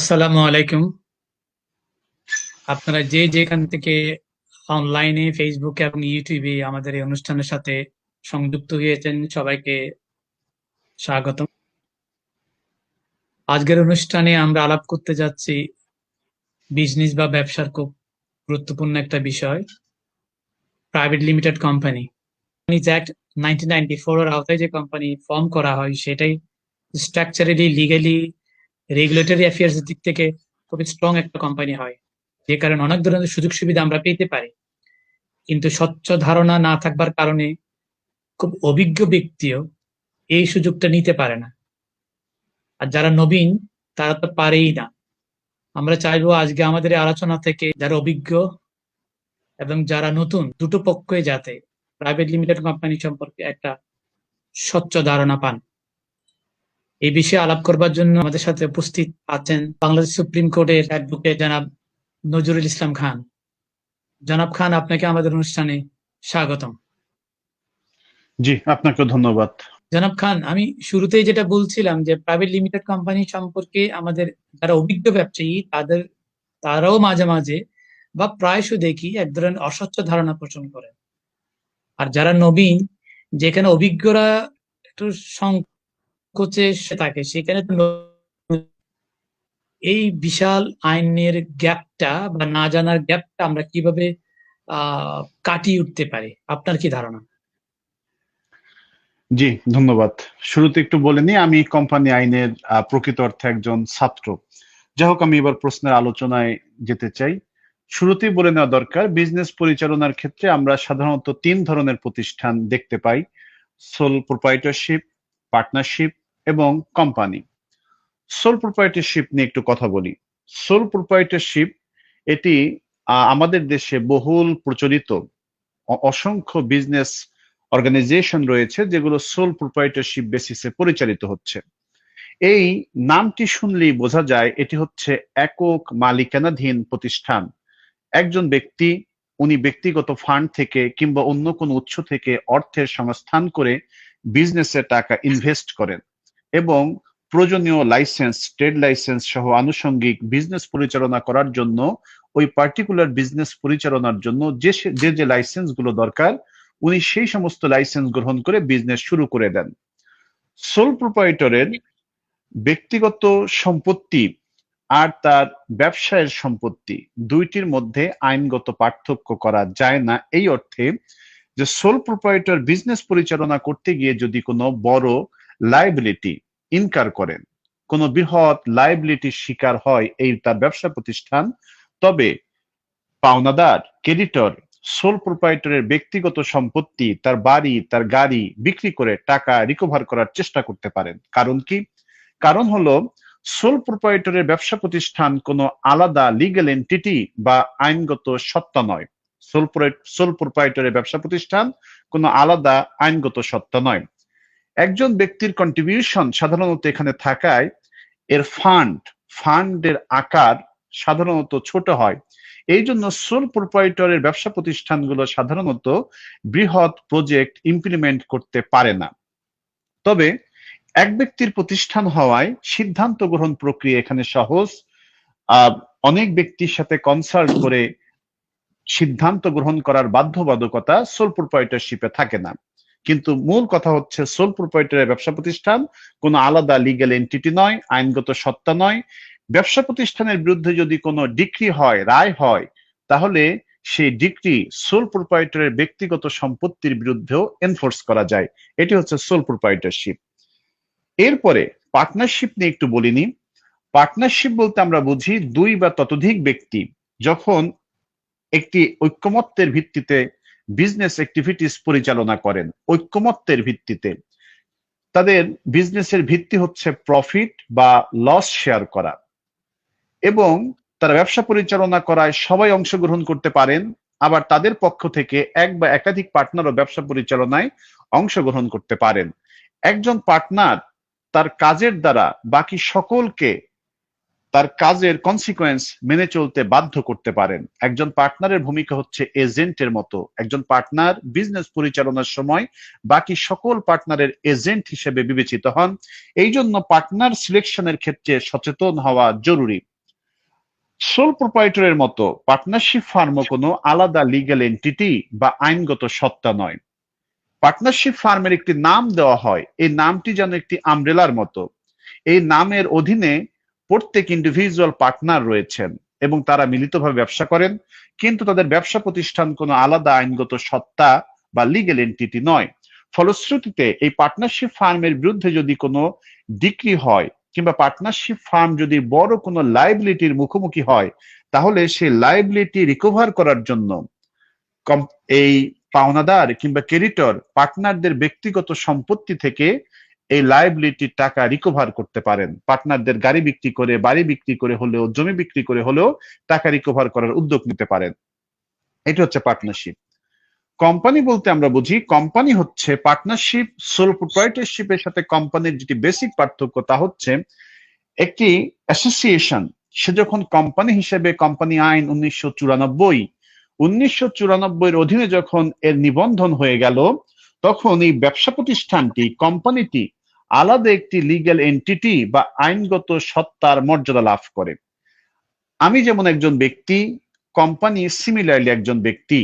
আসসালামু আলাইকুম। আপনারা যে যেখান থেকে অনলাইনে ফেসবুক এবং ইউটিউবে আমাদের এই অনুষ্ঠানের সাথে সংযুক্ত হয়েছেন সবাইকে স্বাগতম। আজকের অনুষ্ঠানে আমরা আলাপ করতে যাচ্ছি বিজনেস বা ব্যবসার খুব গুরুত্বপূর্ণ একটা বিষয়, প্রাইভেট লিমিটেড কোম্পানি। অ্যাক্ট 1994 এর আওতায় যে কোম্পানি ফর্ম করা হয় সেটাই স্ট্রাকচারালি, লিগালি, রেগুলেটরি অ্যাফেয়ার্স এর দিক থেকে খুবই স্ট্রং একটা কোম্পানি হয়, যে কারণে অনেক ধরনের সুযোগ সুবিধা আমরা পেতে পারি। কিন্তু স্বচ্ছ ধারণা না থাকবার কারণে খুব অভিজ্ঞ ব্যক্তিও এই সুযোগটা নিতে পারে না। আর যারা নবীন তারা তো পারেই না। আমরা চাইবো আজকে আমাদের এই আলোচনা থেকে যারা অভিজ্ঞ এবং যারা নতুন দুটো পক্ষই যাতে প্রাইভেট লিমিটেড কোম্পানি সম্পর্কে একটা স্বচ্ছ ধারণা পান। এই বিষয়ে আলাপ করবার জন্য আমাদের সাথে উপস্থিত আছেন বাংলাদেশ সুপ্রিম কোর্টের অ্যাডভোকেট জনাব নজরুল ইসলাম খান। জনাব খান, আপনাকে আমাদের অনুষ্ঠানে স্বাগতম। জি, আপনাকে ধন্যবাদ। জনাব খান, আমি শুরুতেই যেটা বলছিলাম যে প্রাইভেট লিমিটেড কোম্পানি সম্পর্কে আমাদের যারা অভিজ্ঞ ব্যবসায়ী তারাও মাঝে মাঝে বা প্রায়শ দেখি এক ধরনের অস্বচ্ছ ধারণা পোষণ করে। আর যারা নবীন, যেখানে অভিজ্ঞরা একটু সংকোচে থাকে, সেখানে তো এই বিশাল আইনের গ্যাপটা বা না জানার গ্যাপটা আমরা কিভাবে কাটিয়ে উঠতে পারি, আপনার কি ধারণা? জি, ধন্যবাদ। শুরুতে একটু বলে নিই, আমি কোম্পানি আইনের প্রকৃত অর্থে একজন ছাত্র। যাই হোক, আমি এবার প্রশ্নের আলোচনায় যেতে চাই। শুরুতেই বলে নেওয়া দরকার, বিজনেস পরিচালনার ক্ষেত্রে আমরা সাধারণত 3 ধরনের প্রতিষ্ঠান দেখতে পাই: সোল প্রোপ্রাইটরশিপ, পার্টনারশিপ এবং কোম্পানি। সোল প্রোপ্রাইটরশিপ নিয়ে একটু কথা বলি। সোল প্রোপ্রাইটরশিপ এটি আমাদের দেশে বহুল প্রচলিত অসংখ্য বিজনেস অর্গানাইজেশন রয়েছে যেগুলো সোল প্রোপ্রাইটরশিপ বেসিসে পরিচালিত হচ্ছে। এই নামটি শুনলেই বোঝা যায় এটি হচ্ছে একক মালিকানাধীন প্রতিষ্ঠান। একজন ব্যক্তি, উনি ব্যক্তিগত ফান্ড থেকে কিংবা অন্য কোনো উৎস থেকে অর্থের সংস্থান করে বিজনেসে টাকা ইনভেস্ট করেন এবং প্রয়োজনীয় লাইসেন্স, ট্রেড লাইসেন্স সহ আনুষঙ্গিক বিজনেস পরিচালনা করার জন্য, ওই পার্টিকুলার বিজনেস পরিচালনার জন্য যে লাইসেন্স গুলো দরকার, উনি সেই সমস্ত লাইসেন্স গ্রহণ করে বিজনেস শুরু করে দেন। সোল প্রোপ্রাইটরের ব্যক্তিগত সম্পত্তি আর তার ব্যবসায়ের সম্পত্তি দুইটির মধ্যে আইনগত পার্থক্য করা যায় না, এই অর্থে যে সোল প্রোপ্রাইটর বিজনেস পরিচালনা করতে গিয়ে যদি কোনো বড় লায়াবিলিটি ইনকার করেন, কোনো বৃহৎ লায়াবিলিটির শিকার হয় এই তার ব্যবসা প্রতিষ্ঠান, তবে পাওনাদার, ক্রেডিটর সোল প্রোপ্রাইটরের ব্যক্তিগত সম্পত্তি, তার বাড়ি, তার গাড়ি বিক্রি করে টাকা রিকভার করার চেষ্টা করতে পারেন। কারণ কি? কারণ হলো, সোল প্রোপ্রাইটরের ব্যবসা প্রতিষ্ঠান কোনো আলাদা লিগ্যাল এন্টিটি বা আইনগত সত্তা নয়। সোল প্রোপ্রাইটরের ব্যবসা প্রতিষ্ঠান কোনো আলাদা আইনগত সত্তা নয়। একজন ব্যক্তির কন্ট্রিবিউশন সাধারণত এখানে থাকায় এর ফান্ডের আকার সাধারণত ছোট হয়। এই জন্য সোল প্রোপ্রাইটরের ব্যবসা প্রতিষ্ঠানগুলো সাধারণত বৃহৎ প্রজেক্ট ইমপ্লিমেন্ট করতে পারে না। তবে এক ব্যক্তির প্রতিষ্ঠান হওয়ায় সিদ্ধান্ত গ্রহণ প্রক্রিয়া এখানে সহজ। অনেক ব্যক্তির সাথে কনসাল্ট করে সিদ্ধান্ত গ্রহণ করার বাধ্যবাধকতা সোল প্রোপ্রাইটরশিপে থাকে না। কিন্তু মূল কথা হচ্ছে, সোল প্রোপ্রাইটরের ব্যবসা প্রতিষ্ঠান কোনো আলাদা লিগ্যাল এন্টিটি নয়, আইনগত সত্তা নয়। ব্যবসা প্রতিষ্ঠানের বিরুদ্ধে যদি কোনো ডিক্রি হয়, রায় হয়, তাহলে সেই ডিক্রি সোল প্রোপ্রাইটরের ব্যক্তিগত সম্পত্তির বিরুদ্ধেও এনফোর্স করা যায়। এটি হচ্ছে সোল প্রোপ্রাইটরশিপ। এরপরে পার্টনারশিপ নিয়ে একটু বলিনি। পার্টনারশিপ বলতে আমরা বুঝি দুই বা ততোধিক ব্যক্তি যখন একটি ঐক্যমত্যের ভিত্তিতে বিজনেস অ্যাক্টিভিটিস পরিচালনা করেন। ঐক্যমত্যের ভিত্তিতে তাদের বিজনেসের ভিত্তি হচ্ছে প্রফিট বা লস শেয়ার করা, এবং তারা ব্যবসা পরিচালনা করায় সবাই অংশগ্রহণ করতে পারেন। আবার তাদের পক্ষ থেকে এক বা একাধিক পার্টনারও ব্যবসা পরিচালনায় অংশগ্রহণ করতে পারেন। একজন পার্টনার তার কাজের দ্বারা বাকি সকলকে তার কাজের কনসিকোয়েন্স মেনে চলতে বাধ্য করতে পারেন। একজন পার্টনারের ভূমিকা হচ্ছে এজেন্টের মতো। একজন পার্টনার বিজনেস পরিচালনার সময় বাকি সকল পার্টনারের এজেন্ট হিসেবে বিবেচিত হন। এই জন্য পার্টনার সিলেকশনের ক্ষেত্রে সচেতন হওয়া জরুরি। সোল প্রোপ্রাইটরের মতো পার্টনারশিপ ফার্মও কোনো আলাদা লিগ্যাল এন্টিটি বা আইনগত সত্তা নয়। পার্টনারশিপ ফার্মের একটি নাম দেওয়া হয়, এই নামটি যেন একটি আমব্রেলার মতো। এই নামের অধীনে প্রত্যেক ইন্ডিভিজুয়াল পার্টনার রয়েছেন এবং তারা মিলিতভাবে ব্যবসা করেন, কিন্তু তাদের ব্যবসা প্রতিষ্ঠান কোনো আলাদা আইনগত সত্তা বা লিগ্যাল এন্টিটি নয়। ফলশ্রুতিতে এই পার্টনারশিপ ফার্মের বিরুদ্ধে যদি কোনো ডিক্রি হয় কিংবা পার্টনারশিপ ফার্ম যদি বড় কোনো লাইবিলিটির মুখোমুখি হয়, তাহলে সেই লাইবিলিটি রিকভার করার জন্য এই পাওনাদার কিংবা ক্রেডিটর পার্টনারদের ব্যক্তিগত সম্পত্তি থেকে এই লায়াবিলিটির টাকা রিকভার করতে পারেন। পার্টনারদের গাড়ি বিক্রি করে, বাড়ি বিক্রি করে হলেও, জমি বিক্রি করে হলেও টাকা রিকভার করার উদ্যোগ নিতে পারেন। এটা হচ্ছে পার্টনারশিপ। কোম্পানি বলতে আমরা বুঝি, কোম্পানি হচ্ছে পার্টনারশিপ সোল প্রোপ্রাইটরশিপের সাথে কোম্পানির যেটি বেসিক পার্থক্য তা হচ্ছে একটি অ্যাসোসিয়েশন। সে যখন কোম্পানি হিসেবে কোম্পানি আইন 1994 অধীনে যখন এর নিবন্ধন হয়ে গেল, তখন এই ব্যবসা প্রতিষ্ঠানটি, কোম্পানিটি আলাদা একটি লিগ্যাল এন্টিটি বা আইনগত সত্তার মর্যাদা লাভ করে। আমি যেমন একজন ব্যক্তি, কোম্পানি সিমিলারলি একজন ব্যক্তি।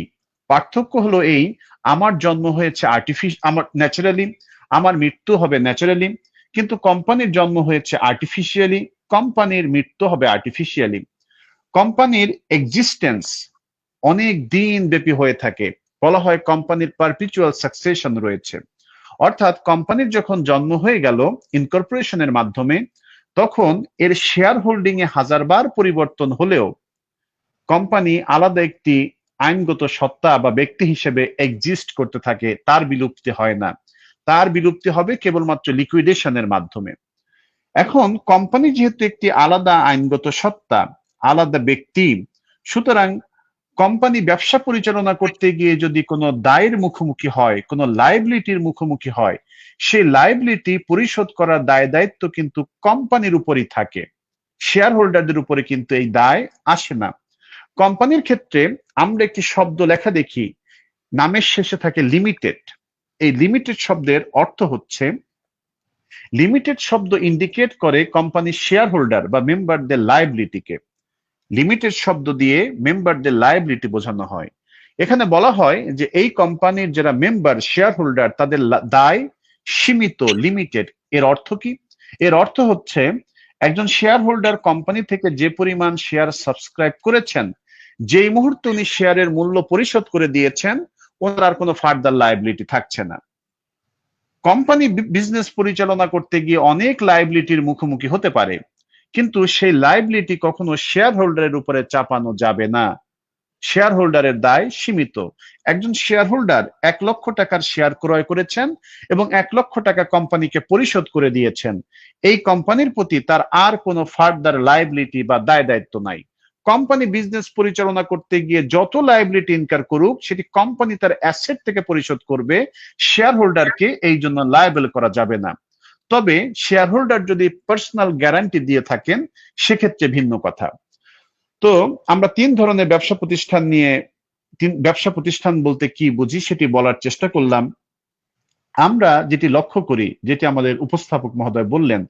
পার্থক্য হলো এই, আমার জন্ম হয়েছে আমার ন্যাচারালি, আমার মৃত্যু হবে ন্যাচারালি, কিন্তু কোম্পানির জন্ম হয়েছে আর্টিফিশিয়ালি, কোম্পানির মৃত্যু হবে আর্টিফিশিয়ালি। কোম্পানির এক্সিস্টেন্স অনেক দিন ব্যাপী হয়ে থাকে, বলা হয় কোম্পানির পারপিচুয়াল সাকসেশন রয়েছে। অর্থাৎ কোম্পানির যখন জন্ম হয়ে গেল ইনকর্পোরেশনের মাধ্যমে, তখন এর শেয়ার হোল্ডিং এ হাজারবার পরিবর্তন হলেও কোম্পানি আলাদা একটি আইনগত সত্তা বা ব্যক্তি হিসেবে এক্সিস্ট করতে থাকে, তার বিলুপ্তি হয় না। তার বিলুপ্তি হবে কেবলমাত্র লিকুইডেশনের মাধ্যমে। এখন কোম্পানি যেহেতু একটি আলাদা আইনগত সত্তা, আলাদা ব্যক্তি, সুতরাং কোম্পানি ব্যবসা পরিচালনা করতে গিয়ে যদি কোনো দায়ের মুখোমুখি হয়, কোনো লায়াবিলিটির মুখোমুখি হয়, সেই লায়াবিলিটি পরিশোধ করার দায় দায়িত্ব কিন্তু কোম্পানির উপরই থাকে, শেয়ার হোল্ডারদের উপরে কিন্তু এই দায় আসে না। কোম্পানির ক্ষেত্রে আমরা একটি শব্দ লেখা দেখি, নামের শেষে থাকে লিমিটেড। এই লিমিটেড শব্দের অর্থ হচ্ছে, লিমিটেড শব্দ ইন্ডিকেট করে কোম্পানির শেয়ার হোল্ডার বা মেম্বারদের লায়াবিলিটিকে। লিমিটেড শব্দ দিয়ে মেম্বারদের লায়াবিলিটি বোঝানো হয়। এখানে বলা হয় যে এই কোম্পানির যারা মেম্বার, শেয়ার হোল্ডার, তাদের দায় সীমিত, লিমিটেড। এর অর্থ কি? এর অর্থ হচ্ছে একজন শেয়ার হোল্ডার কোম্পানি থেকে যে পরিমাণ শেয়ার সাবস্ক্রাইব করেছেন, যেই মুহূর্তে উনি শেয়ারের মূল্য পরিশোধ করে দিয়েছেন, ওনার আর কোনো ফার্দার লায়াবিলিটি থাকছে না। কোম্পানি বিজনেস পরিচালনা করতে গিয়ে অনেক লায়াবিলিটির মুখোমুখি হতে পারে, কিন্তু সেই লায়াবিলিটি কখনো শেয়ার হোল্ডারের উপরে চাপানো যাবে না। শেয়ার হোল্ডারের দায় সীমিত। একজন শেয়ার হোল্ডার 1,00,000 টাকার শেয়ার ক্রয় করেছেন এবং 1,00,000 টাকা কোম্পানিকে পরিশোধ করে দিয়েছেন। এই কোম্পানির প্রতি তার আর কোনো ফার্দার লায়াবিলিটি বা দায় দায়িত্ব নাই। কোম্পানি বিজনেস পরিচালনা করতে গিয়ে যত লায়াবিলিটি ইনকার করুক, সেটি কোম্পানি তার অ্যাসেট থেকে পরিশোধ করবে, শেয়ার হোল্ডারকে এই জন্য লায়াবল করা যাবে না। তবে শেয়ার হোল্ডার যদি পার্সোনাল গ্যারান্টি দিয়ে থাকেন, সেক্ষেত্রে ভিন্ন কথা। তো আমরা 3 ধরনের ব্যবসা প্রতিষ্ঠান নিয়ে, ব্যবসা প্রতিষ্ঠান বলতে কি বুঝি সেটি বলার চেষ্টা করলাম। আমরা যেটি লক্ষ্য করি, যেটি আমাদের উপস্থাপক মহোদয় বললেন,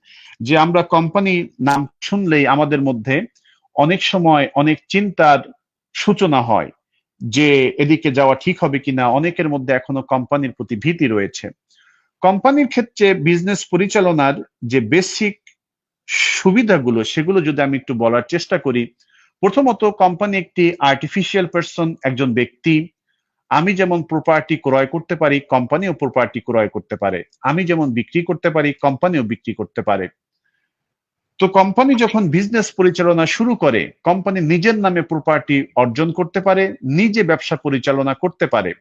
যে আমরা কোম্পানি নাম শুনলেই আমাদের মধ্যে অনেক সময় অনেক চিন্তার সূচনা হয় যে এদিকে যাওয়া ঠিক হবে কিনা। অনেকের মধ্যে এখনো কোম্পানির প্রতি ভীতি রয়েছে। কোম্পানির ক্ষেত্রে বিজনেস পরিচালনার যে বেসিক সুবিধাগুলো, সেগুলো যদি আমি একটু বলার চেষ্টা করি। প্রথমত, কোম্পানি একটি আর্টিফিশিয়াল পারসন, একজন ব্যক্তি। আমি যেমন প্রপার্টি ক্রয় করতে পারি, কোম্পানিও প্রপার্টি ক্রয় করতে পারে। আমি যেমন বিক্রি করতে পারি, কোম্পানিও বিক্রি করতে পারে। তো কোম্পানি যখন বিজনেস পরিচালনা শুরু করে, কোম্পানি নিজের নামে প্রপার্টি অর্জন করতে পারে, নিজে ব্যবসা পরিচালনা করতে পারে।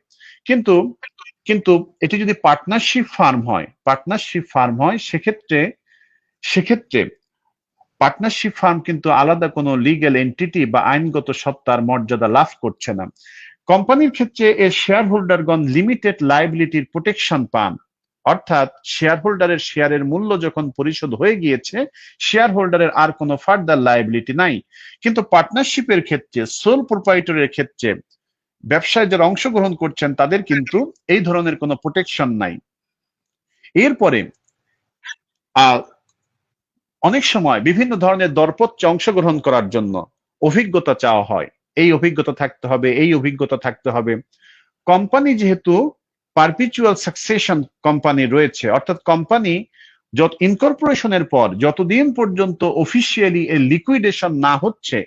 কিন্তু কিন্তু এটি যদি পার্টনারশিপ ফার্ম হয়, সেক্ষেত্রে পার্টনারশিপ ফার্ম কিন্তু আলাদা কোনো লিগ্যাল এন্টিটি বা আইনগত সত্তার মর্যাদা লাভ করছে না। কোম্পানির ক্ষেত্রে এর শেয়ার হোল্ডারগণ লিমিটেড লায়াবিলিটির প্রোটেকশন পান, অর্থাৎ শেয়ার হোল্ডারের শেয়ারের মূল্য যখন পরিশোধ হয়ে গিয়েছে, শেয়ার হোল্ডারের আর কোনো ফার্দার লায়াবিলিটি নাই। কিন্তু পার্টনারশিপের ক্ষেত্রে, সোল প্রোপ্রাইটরের ক্ষেত্রে, ব্যবসায় যারা অংশগ্রহণ করছেন তাদের কিন্তু এই ধরনের কোনো প্রোটেকশন নাই। এরপরে অনেক সময় বিভিন্ন ধরনের দরপত্রে অংশগ্রহণ করার জন্য অভিজ্ঞতা চাওয়া হয়, এই অভিজ্ঞতা থাকতে হবে, এই অভিজ্ঞতা থাকতে হবে। কোম্পানি যেহেতু পারপিচুয়াল সাকসেশন কোম্পানি রয়েছে, অর্থাৎ কোম্পানি যত ইনকর্পোরেশনের পর যতদিন পর্যন্ত অফিসিয়ালি এর লিকুইডেশন না হচ্ছে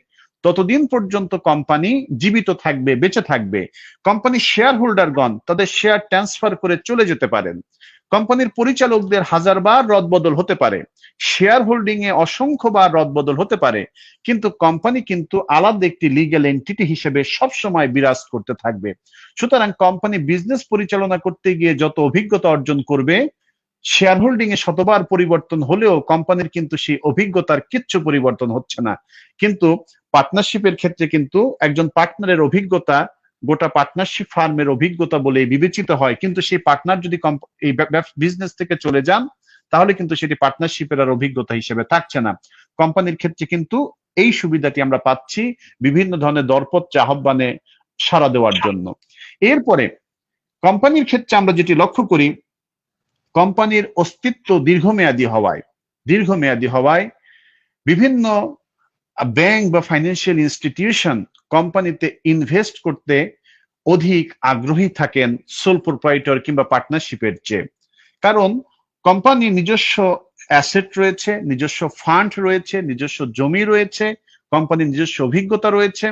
ততদিন পর্যন্ত কোম্পানি জীবিত থাকবে, বেঁচে থাকবে। কোম্পানির শেয়ার হোল্ডারগণ তাদের শেয়ার ট্রান্সফার করে চলে যেতে পারেন। কোম্পানির পরিচালকদের হাজারবার রদবদল হতে পারে, শেয়ার হোল্ডিং এ অসংখ্যবার রদবদল হতে পারে, কিন্তু কোম্পানি কিন্তু আলাদা একটি লিগ্যাল এন্টিটি হিসেবে সবসময় বিরাজ করতে থাকবে। সুতরাং কোম্পানি বিজনেস পরিচালনা করতে গিয়ে যত অভিজ্ঞতা অর্জন করবে, শেয়ার হোল্ডিং এ শতবার পরিবর্তন হলেও কোম্পানির কিন্তু সেই অভিজ্ঞতার কিচ্ছু পরিবর্তন হচ্ছে না। কিন্তু পার্টনারশিপের ক্ষেত্রে কিন্তু একজন পার্টনারের অভিজ্ঞতা গোটা পার্টনারশিপ ফার্মের অভিজ্ঞতা বলে বিবেচিত হয়, কিন্তু সেই পার্টনার যদি এই বিজনেস থেকে চলে যান তাহলে কিন্তু সেটি পার্টনারশিপের আর অভিজ্ঞতা হিসেবে থাকছে না। কোম্পানির ক্ষেত্রে কিন্তু এই সুবিধাটি আমরা পাচ্ছি বিভিন্ন ধরনের দরপত্র আহ্বানে সাড়া দেওয়ার জন্য। এরপরে কোম্পানির ক্ষেত্রে আমরা যেটি লক্ষ্য করি, কোম্পানির অস্তিত্ব দীর্ঘমেয়াদী হওয়ায় বিভিন্ন ব্যাংক বা ফাইন্যান্সিয়াল ইনস্টিটিউশন কোম্পানিতে ইনভেস্ট করতে অধিক আগ্রহী থাকেন সোল প্রোপ্রাইটর কিংবা পার্টনারশিপের চেয়ে। কারণ কোম্পানির নিজস্ব অ্যাসেট রয়েছে, নিজস্ব ফান্ড রয়েছে, নিজস্ব জমি রয়েছে, কোম্পানির নিজস্ব অভিজ্ঞতা রয়েছে।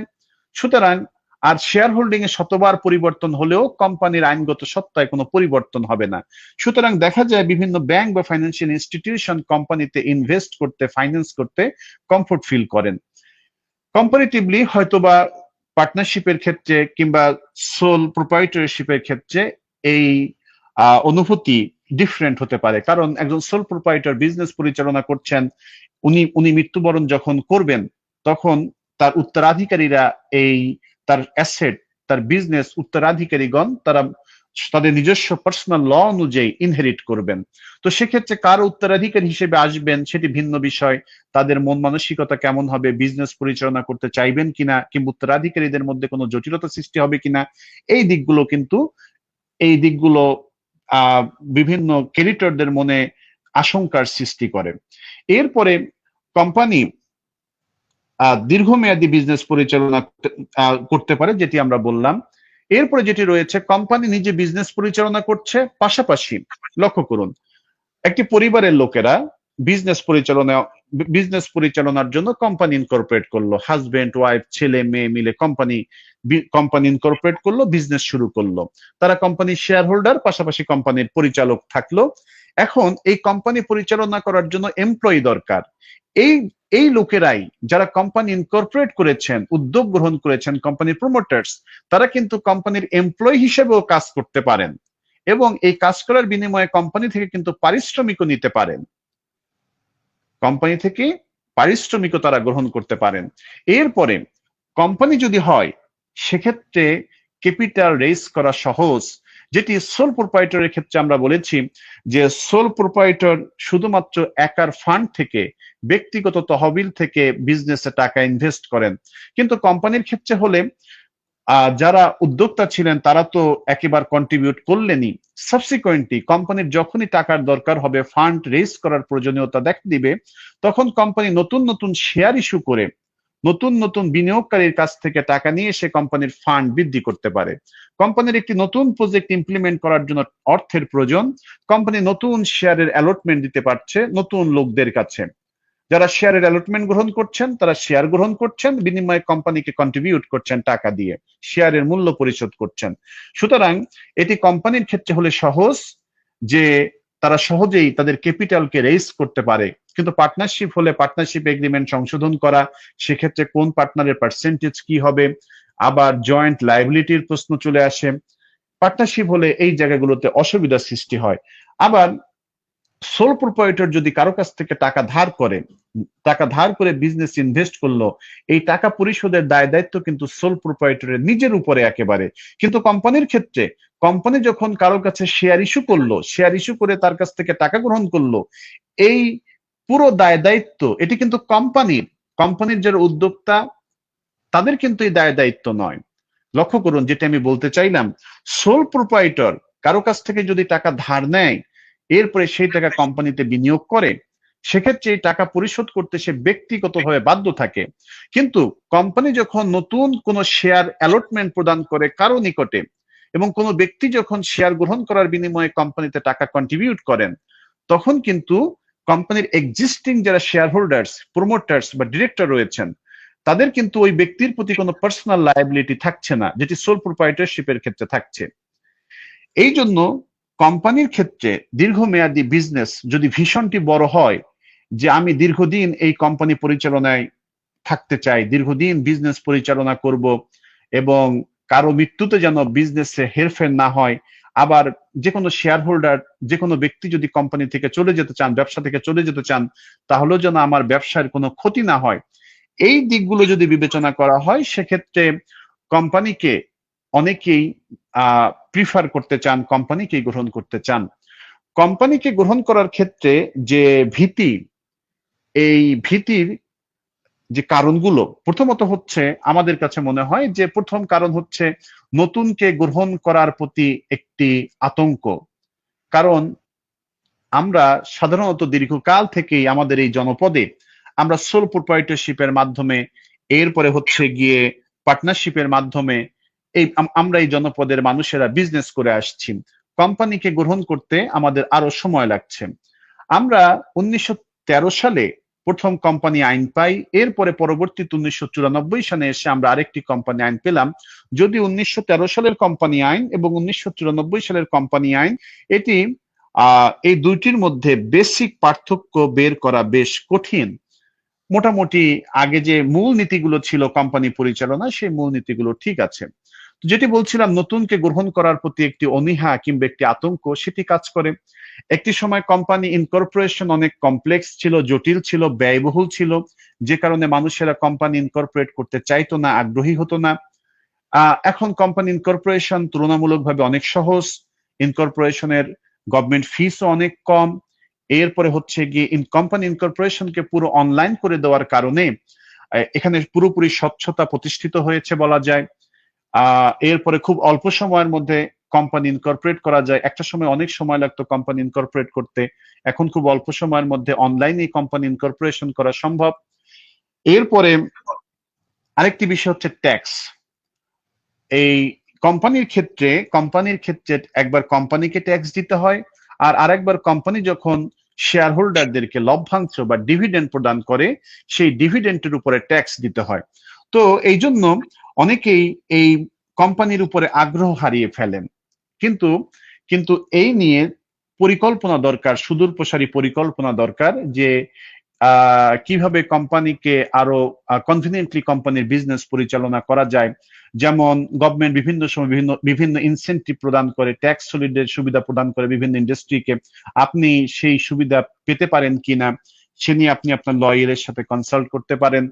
সুতরাং আর শেয়ার হোল্ডিং এ শতবার পরিবর্তন হলেও কোম্পানির আইনগত সত্তায় কোনো পরিবর্তন হবে না। সুতরাং দেখা যায় বিভিন্ন ব্যাংক বা ফাইন্যান্সিয়াল ইনস্টিটিউশন কোম্পানিতে ইনভেস্ট করতে, ফাইন্যান্স করতে কমফোর্ট ফিল করেন। কম্পারেটিভলি হয়তোবা পার্টনারশিপের ক্ষেত্রে কিংবা সোল প্রোপ্রাইটরশিপের ক্ষেত্রে এই অনুভূতি ডিফারেন্ট হতে পারে। কারণ একজন সোল প্রোপ্রাইটর বিজনেস পরিচালনা করছেন, উনি মৃত্যুবরণ যখন করবেন তখন তার উত্তরাধিকারীরা এই তার অ্যাসেট, তার বিজনেস উত্তরাধিকারীগণ তারা তাদের নিজস্ব পার্সোনাল ল অনুযায়ী ইনহেরিট করবেন। তো সেক্ষেত্রে কার উত্তরাধিকারী হিসেবে আসবেন সেটি ভিন্ন বিষয়, তাদের মন মানসিকতা কেমন হবে, বিজনেস পরিচালনা করতে চাইবেন কিনা, কিংবা উত্তরাধিকারীদের মধ্যে কোনো জটিলতা সৃষ্টি হবে কিনা, এই দিকগুলো বিভিন্ন ক্রেডিটরদের মনে আশঙ্কার সৃষ্টি করে। এরপরে কোম্পানি দীর্ঘমেয়াদী বিজনেস পরিচালনা করতে পারে, যেটি আমরা বললাম। এরপরে যেটি রয়েছে, কোম্পানি নিজে বিজনেস পরিচালনা করছে, পাশাপাশি লক্ষ্য করুন একটি পরিবারের লোকেরা বিজনেস পরিচালনার জন্য কোম্পানি ইনকর্পোরেট করলো, হাজবেন্ড ওয়াইফ ছেলে মেয়ে মিলে কোম্পানি ইনকর্পোরেট করলো, বিজনেস শুরু করলো। তারা কোম্পানির শেয়ার হোল্ডার, পাশাপাশি কোম্পানির পরিচালক থাকলো। এখন এই কোম্পানি পরিচালনা করার জন্য এমপ্লয়ি দরকার। এই লোকেরাই যারা কোম্পানি ইনকর্পোরেট করেছেন, উদ্যোগ গ্রহণ করেছেন, কোম্পানির প্রমোটার্স, তারা কিন্তু কোম্পানির এমপ্লয়ি হিসেবেও কাজ করতে পারেন এবং এই কাজ করার বিনিময়ে কোম্পানি থেকে কিন্তু পারিশ্রমিকও নিতে পারেন, কোম্পানি থেকে পারিশ্রমিকও তারা গ্রহণ করতে পারেন। এরপরে কোম্পানি যদি হয় সেক্ষেত্রে ক্যাপিটাল রেজ করা সহজ, যেটি সোল প্রোপ্রাইটরের ক্ষেত্রে আমরা বলেছি যে সোল প্রোপ্রাইটর শুধুমাত্র একার ফান্ড থেকে, ব্যক্তিগত তহবিল থেকে বিজনেসে টাকা ইনভেস্ট করেন। কিন্তু কোম্পানির ক্ষেত্রে হলে যারা উদ্যোক্তা ছিলেন তারা তো একেবারে কন্ট্রিবিউট করলেনই, সাবসিকুয়েন্টলি কোম্পানির যখনই টাকার দরকার হবে, ফান্ড রেজ করার প্রয়োজনীয়তা দেখা দিবে, তখন কোম্পানি নতুন নতুন শেয়ার ইস্যু করে নতুন নতুন বিনিয়োগকারীর কাছ থেকে টাকা নিয়ে সে কোম্পানির ফান্ড বৃদ্ধি করতে পারে। কোম্পানির একটি নতুন প্রজেক্ট ইমপ্লিমেন্ট করার জন্য অর্থের প্রয়োজন, কোম্পানি নতুন শেয়ারের অ্যালটমেন্ট দিতে পারছে নতুন লোকদের কাছে। যারা শেয়ারের অ্যালটমেন্ট গ্রহণ করছেন তারা শেয়ার গ্রহণ করছেন, বিনিময়ে কোম্পানিকে কন্ট্রিবিউট করছেন টাকা দিয়ে, শেয়ারের মূল্য পরিশোধ করছেন। সুতরাং এটি কোম্পানির ক্ষেত্রে হলে সহজ যে তারা সহজেই তাদের ক্যাপিটালকে রেইজ করতে পারে। কিন্তু পার্টনারশিপ হলে পার্টনারশিপ এগ্রিমেন্ট সংশোধন করা, সেক্ষেত্রে কোন পার্টনারের পার্সেন্টেজ কি হবে, আবার জয়েন্ট লায়াবিলিটির প্রশ্ন চলে আসে। পার্টনারশিপ হলে এই জায়গাগুলোতে অসুবিধার সৃষ্টি হয়। আবার সোল প্রোপ্রাইটর যদি কারো কাছ থেকে টাকা ধার করে বিজনেস ইনভেস্ট করলো, এই টাকা পরিশোধের দায় দায়িত্ব কিন্তু সোল প্রোপ্রাইটরের নিজের উপরে একেবারে। কিন্তু কোম্পানির ক্ষেত্রে কোম্পানি যখন কারো কাছে শেয়ার ইস্যু করে তার কাছ থেকে টাকা গ্রহণ করলো, এই পুরো দায় দায়িত্ব এটি কিন্তু কোম্পানির যারা উদ্যোক্তা তাদের কিন্তু এই দায় দায়িত্ব নয়। লক্ষ্য করুন যেটা আমি বলতে চাইলাম, সোল প্রোপ্রাইটর কারো কাছ থেকে যদি টাকা ধার নেয়, এরপরে সেই টাকা কোম্পানিতে বিনিয়োগ করে, সেক্ষেত্রে এই টাকা পরিশোধ করতে সে ব্যক্তিগতভাবে বাধ্য থাকে। কিন্তু কোম্পানি যখন নতুন কোনো শেয়ার অ্যালটমেন্ট প্রদান করে কারো নিকটে, এবং কোনো ব্যক্তি যখন শেয়ার গ্রহণ করার বিনিময়ে কোম্পানিতে টাকা কন্ট্রিবিউট করেন, তখন কিন্তু কোম্পানির এক্সিস্টিং যারা শেয়ার হোল্ডার্স, প্রমোটার্স বা ডিরেক্টর রয়েছেন, তাদের কিন্তু ওই ব্যক্তির প্রতি কোনো পার্সোনাল লায়াবিলিটি থাকছে না, যেটি সোল প্রোপ্রাইটারশিপের ক্ষেত্রে থাকছে। এই জন্য কোম্পানির ক্ষেত্রে দীর্ঘমেয়াদী বিজনেস যদি ভীষণটি বড় হয়, যে আমি দীর্ঘদিন এই কোম্পানি পরিচালনায় থাকতে চাই, দীর্ঘদিন বিজনেস পরিচালনা করব, এবং কারো মৃত্যুতে যেন বিজনেসে হেরফের না হয়, আবার যে কোনো শেয়ার হোল্ডার, যে কোনো ব্যক্তি যদি কোম্পানি থেকে চলে যেতে চান, ব্যবসা থেকে চলে যেতে চান, তাহলেও যেন আমার ব্যবসার কোনো ক্ষতি না হয়, এই দিকগুলো যদি বিবেচনা করা হয়, সেক্ষেত্রে কোম্পানিকে অনেকেই প্রিফার করতে চান, কোম্পানিকেই গ্রহণ করতে চান। কোম্পানিকে গ্রহণ করার ক্ষেত্রে যে ভীতি, এই ভীতির যে কারণগুলো, প্রথমত হচ্ছে আমাদের কাছে মনে হয় যে প্রথম কারণ হচ্ছে নতুনকে গ্রহণ করার প্রতি একটি আতঙ্ক। কারণ আমরা সাধারণত দীর্ঘকাল থেকেই আমাদের এই জনপদে আমরা সোল প্রোপ্রাইটারশিপের মাধ্যমে, এরপরে হচ্ছে গিয়ে পার্টনারশিপের মাধ্যমে আমরা এই জনপদের মানুষেরা বিজনেস করে আসছি। কোম্পানিকে গ্রহণ করতে আমাদের আরো সময় লাগছে। আমরা 1913 সালে প্রথম কোম্পানি আইন পাই, এরপরে পরবর্তীতে 1994 সালে এসে আমরা আরেকটি কোম্পানি আইন পেলাম। যদি 1913 সালের কোম্পানি আইন এবং 1994 সালের কোম্পানি আইন, এটি এই দুইটির মধ্যে বেসিক পার্থক্য বের করা বেশ কঠিন। মোটামুটি আগে যে মূল নীতিগুলো ছিল কোম্পানি পরিচালনা, সেই মূল নীতিগুলো ঠিক আছে। যেটি বলছিলাম, নতুনকে গ্রহণ করার প্রতি একটি অনীহা কিংবা একটি আতঙ্ক সেটি কাজ করে। একটি সময় কোম্পানি ইনকর্পোরেশন অনেক কমপ্লেক্স ছিল, জটিল ছিল, ব্যয়বহুল ছিল, যে কারণে মানুষেরা কোম্পানি ইনকর্পোরেট করতে চাইতো না, আগ্রহী হতো না। এখন কোম্পানি ইনকর্পোরেশন তুলনামূলকভাবে অনেক সহজ, ইনকর্পোরেশনের গভর্নমেন্ট ফিসও অনেক কম। এরপরে হচ্ছে গিয়ে কোম্পানি ইনকর্পোরেশনকে পুরো অনলাইন করে দেওয়ার কারণে এখানে পুরোপুরি স্বচ্ছতা প্রতিষ্ঠিত হয়েছে বলা যায়। এরপরে খুব অল্প সময়ের মধ্যে কোম্পানি ইনকর্পোরেট করা যায়। একটা সময় অনেক সময় লাগতো কোম্পানি ইনকর্পোরেট করতে, এখন খুব অল্প সময়ের মধ্যে অনলাইনে কোম্পানি ইনকর্পোরেশন করা সম্ভব। এরপরে আরেকটি বিষয় হচ্ছে ট্যাক্স। এই কোম্পানির ক্ষেত্রে একবার কোম্পানিকে ট্যাক্স দিতে হয়, আর আরেকবার কোম্পানি যখন শেয়ার হোল্ডারদেরকে লভ্যাংশ বা ডিভিডেন্ড প্রদান করে, সেই ডিভিডেন্টের উপরে ট্যাক্স দিতে হয়। তো এই জন্য অনেকেই এই কোম্পানির উপরে আগ্রহ হারিয়ে ফেলেন। কিন্তু এই নিয়ে পরিকল্পনা দরকার, সুদূরপ্রসারী পরিকল্পনা দরকার, যে কিভাবে কোম্পানিকে আরো কনভিনিয়েন্টলি কোম্পানির বিজনেস পরিচালনা করা যায়। যেমন গভর্নমেন্ট বিভিন্ন সময় বিভিন্ন ইনসেন্টিভ প্রদান করে, ট্যাক্স হলিডের সুবিধা প্রদান করে বিভিন্ন ইন্ডাস্ট্রিকে। আপনি সেই সুবিধা পেতে পারেন কিনা সে নিয়ে আপনি আপনার লয়ারের সাথে কনসাল্ট করতে পারেন।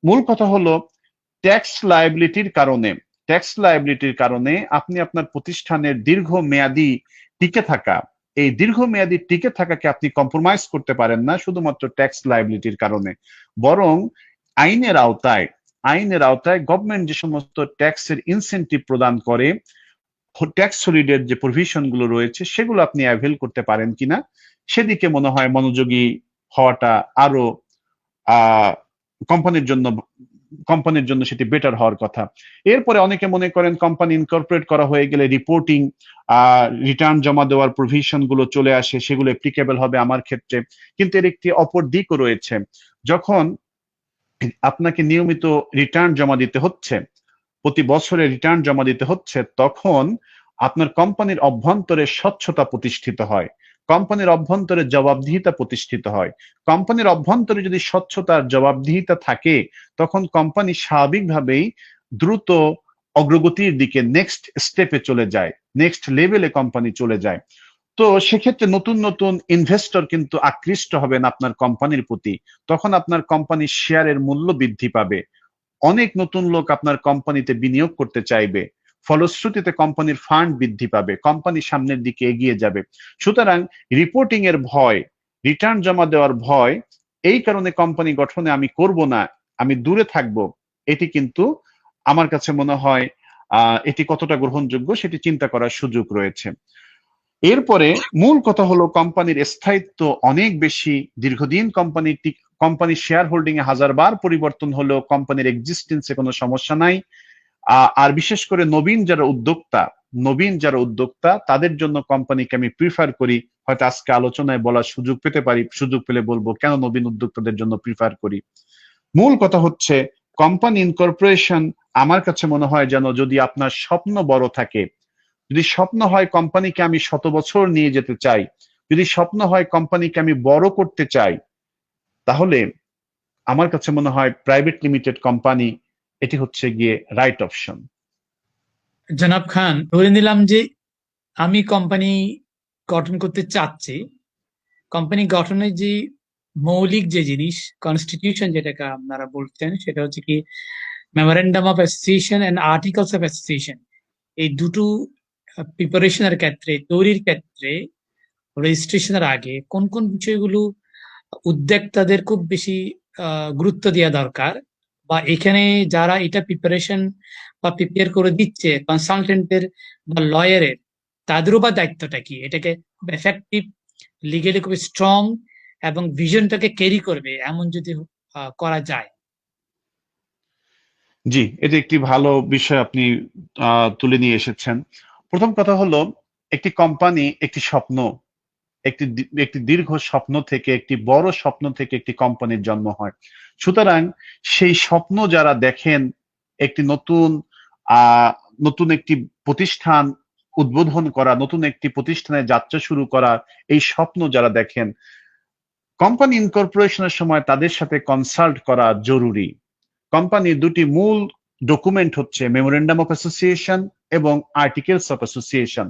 মূল কথা হলো, ট্যাক্স লায়াবিলিটির কারণে আপনি আপনার প্রতিষ্ঠানের দীর্ঘমেয়াদী টিকে থাকাকে আপনি কম্প্রোমাইজ করতে পারেন না শুধুমাত্র ট্যাক্স লায়াবিলিটির কারণে। বরং আইনের আওতায় গভর্নমেন্ট যে সমস্ত ট্যাক্সের ইনসেন্টিভ প্রদান করে, ট্যাক্স হলিডের যে প্রভিশন গুলো রয়েছে, সেগুলো আপনি অ্যাভেল করতে পারেন কিনা সেদিকে মনে হয় মনোযোগী হওয়াটা আরো কোম্পানির জন্য সেটি বেটার হওয়ার কথা। এরপরে অনেকে মনে করেন কোম্পানি ইনকর্পোরেট করা হয়ে গেলে রিপোর্টিং, রিটার্ন জমা দেওয়ার প্রভিশন গুলো চলে আসে, সেগুলো অ্যাপ্লিকেবল হবে আমার ক্ষেত্রে। কিন্তু এর একটি অপর দিকও রয়েছে। যখন আপনাকে নিয়মিত রিটার্ন জমা দিতে হচ্ছে, প্রতি বছরে রিটার্ন জমা দিতে হচ্ছে, তখন আপনার কোম্পানির অভ্যন্তরে স্বচ্ছতা প্রতিষ্ঠিত হয়, কোম্পানির অভ্যন্তরে জবাবদিহিতা প্রতিষ্ঠিত হয়। কোম্পানির অভ্যন্তরে যদি স্বচ্ছতার জবাবদিহিতা থাকে, তখন কোম্পানি স্বাভাবিকভাবেই দ্রুত অগ্রগতির দিকে নেক্সট স্টেপে চলে যায়, নেক্সট লেভেলে কোম্পানি চলে যায়। তো সেক্ষেত্রে নতুন নতুন ইনভেস্টর কিন্তু আকৃষ্ট হবেন আপনার কোম্পানির প্রতি, তখন আপনার কোম্পানির শেয়ারের মূল্য বৃদ্ধি পাবে, অনেক নতুন লোক আপনার কোম্পানিতে বিনিয়োগ করতে চাইবে, ফলশ্রুতিতে কোম্পানির ফান্ড বৃদ্ধি পাবে, কোম্পানি সামনের দিকে এগিয়ে যাবে। সুতরাং রিপোর্টিং এর ভয়, রিটার্ন জমা দেওয়ার ভয়, এই কারণে কোম্পানি গঠনে আমি করব না, আমি দূরে থাকব, এটি কিন্তু আমার কাছে মনে হয় এটি কতটা গ্রহণযোগ্য সেটি চিন্তা করার সুযোগ রয়েছে। এরপরে মূল কথা হলো কোম্পানির স্থায়িত্ব অনেক বেশি দীর্ঘদিন, কোম্পানির শেয়ার হোল্ডিং এ হাজারবার পরিবর্তন হলেও কোম্পানির এক্সিস্টেন্সে কোনো সমস্যা নাই। আর বিশেষ করে নবীন যারা উদ্যোক্তা তাদের জন্য কোম্পানিকে আমি প্রিফার করি। হয়তো আজকে আলোচনায় বলার সুযোগ পেতে পারি, সুযোগ পেলে বলবো কেন নবীন উদ্যোক্তাদের জন্য প্রিফার করি। মূল কথা হচ্ছে কোম্পানি ইনকর্পোরেশন আমার কাছে মনে হয় যেন, যদি আপনার স্বপ্ন বড় থাকে, যদি স্বপ্ন হয় কোম্পানিকে আমি 100 বছর নিয়ে যেতে চাই, যদি স্বপ্ন হয় কোম্পানিকে আমি বড় করতে চাই, তাহলে আমার কাছে মনে হয় প্রাইভেট লিমিটেড কোম্পানি এটি হচ্ছে গিয়ে রাইট অপশন। জনাব খান, ধরে নিলাম যে আমি কোম্পানি গঠন করতে চাচ্ছি। কোম্পানি গঠনের যে মৌলিক যে জিনিস, কনস্টিটিউশন যেটাকে আপনারা বলছেন, সেটা হচ্ছে কি memorandum of association and articles of association. এই দুটো প্রিপারেশনের ক্ষেত্রে, তৈরির ক্ষেত্রে, রেজিস্ট্রেশনের আগে কোন কোন বিষয়গুলো উদ্যোক্তাদের খুব বেশি গুরুত্ব দেওয়া দরকার, বা এখানে যারা এটা প্রিপারেশন বা প্রিপেয়ার করে দিচ্ছে, কনসালটেন্টের বা লয়ারের, তাদেরও বা দায়িত্বটা কি, এটাকে এফেক্টিভ, লিগেলি খুব স্ট্রং এবং ভিশনটাকে ক্যারি করবে এমন যদি করা যায়। জি, এটা একটি ভালো বিষয় আপনি তুলে নিয়ে এসেছেন। প্রথম কথা হলো, একটি কোম্পানি একটি স্বপ্ন, একটি দীর্ঘ স্বপ্ন থেকে, একটি বড় স্বপ্ন থেকে একটি কোম্পানির জন্ম হয়। সুতরাং সেই স্বপ্ন যারা দেখেন, একটি নতুন একটি প্রতিষ্ঠান উদ্বোধন করা, নতুন একটি প্রতিষ্ঠানের যাত্রা শুরু করা, এই স্বপ্ন যারা দেখেন, কোম্পানি ইনকর্পোরেশনের সময় তাদের সাথে কনসাল্ট করা জরুরি। কোম্পানির দুটি মূল ডকুমেন্ট হচ্ছে মেমোরেন্ডাম অফ অ্যাসোসিয়েশন এবং আর্টিকেলস অফ অ্যাসোসিয়েশন।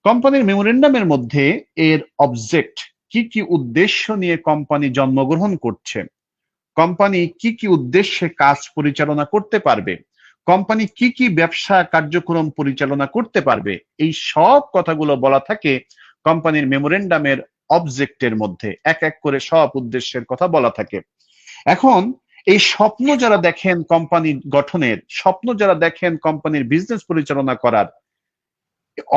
কোম্পানির মেমোরেন্ডামের মধ্যে এর অবজেক্ট, কি কি উদ্দেশ্য নিয়ে কোম্পানি জন্মগ্রহণ করছে, কোম্পানি কি কি উদ্দেশ্যে কাজ পরিচালনা করতে পারবে, কোম্পানি কি কি ব্যবসা কার্যক্রম পরিচালনা করতে পারবে, এই সব কথাগুলো বলা থাকে কোম্পানির মেমোরেন্ডামের অবজেক্টের মধ্যে। এক এক করে সব উদ্দেশ্যের কথা বলা থাকে। এখন এই স্বপ্ন যারা দেখেন কোম্পানি গঠনের, স্বপ্ন যারা দেখেন কোম্পানির বিজনেস পরিচালনা করার,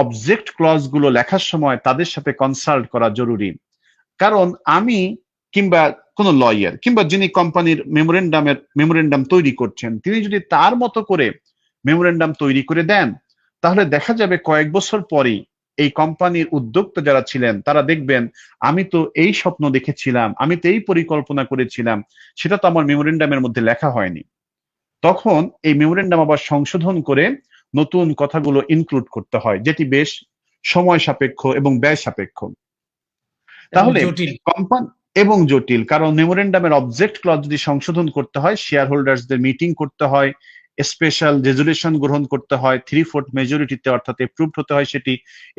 অবজেক্ট ক্লজ গুলো লেখার সময় তাদের সাথে কনসাল্ট করা জরুরি। কারণ আমি কিংবা কোন লয়ার কিংবা যিনি কোম্পানির মেমোরেন্ডাম তৈরি করছেন, তিনি যদি তার মতো করে মেমোরেন্ডাম তৈরি করে দেন, তাহলে দেখা যাবে কয়েক বছর পরেই এই কোম্পানির উদ্যোক্তা যারা ছিলেন তারা দেখবেন, আমি তো এই স্বপ্ন দেখেছিলাম, আমি তো এই পরিকল্পনা করেছিলাম, সেটা তো আমার মেমোরেন্ডামের মধ্যে লেখা হয়নি। তখন এই মেমোরেন্ডাম আবার সংশোধন করে নতুন কথাগুলো ইনক্লুড করতে হয়, যেটি বেশ সময় সাপেক্ষ এবং ব্যয় সাপেক্ষ। তাহলে জটিল। কোম্পানি এবং জটিল, কারণ মেমোরেন্ডামের অবজেক্ট ক্লজ যদি সংশোধন করতে হয়, শেয়ার হোল্ডার্সদের মিটিং করতে হয়, স্পেশাল রেজুলেশন গ্রহণ করতে হয়, 3/4 মেজরিটিতে, অর্থাৎ এপ্রুভড হতে হয় সেটি।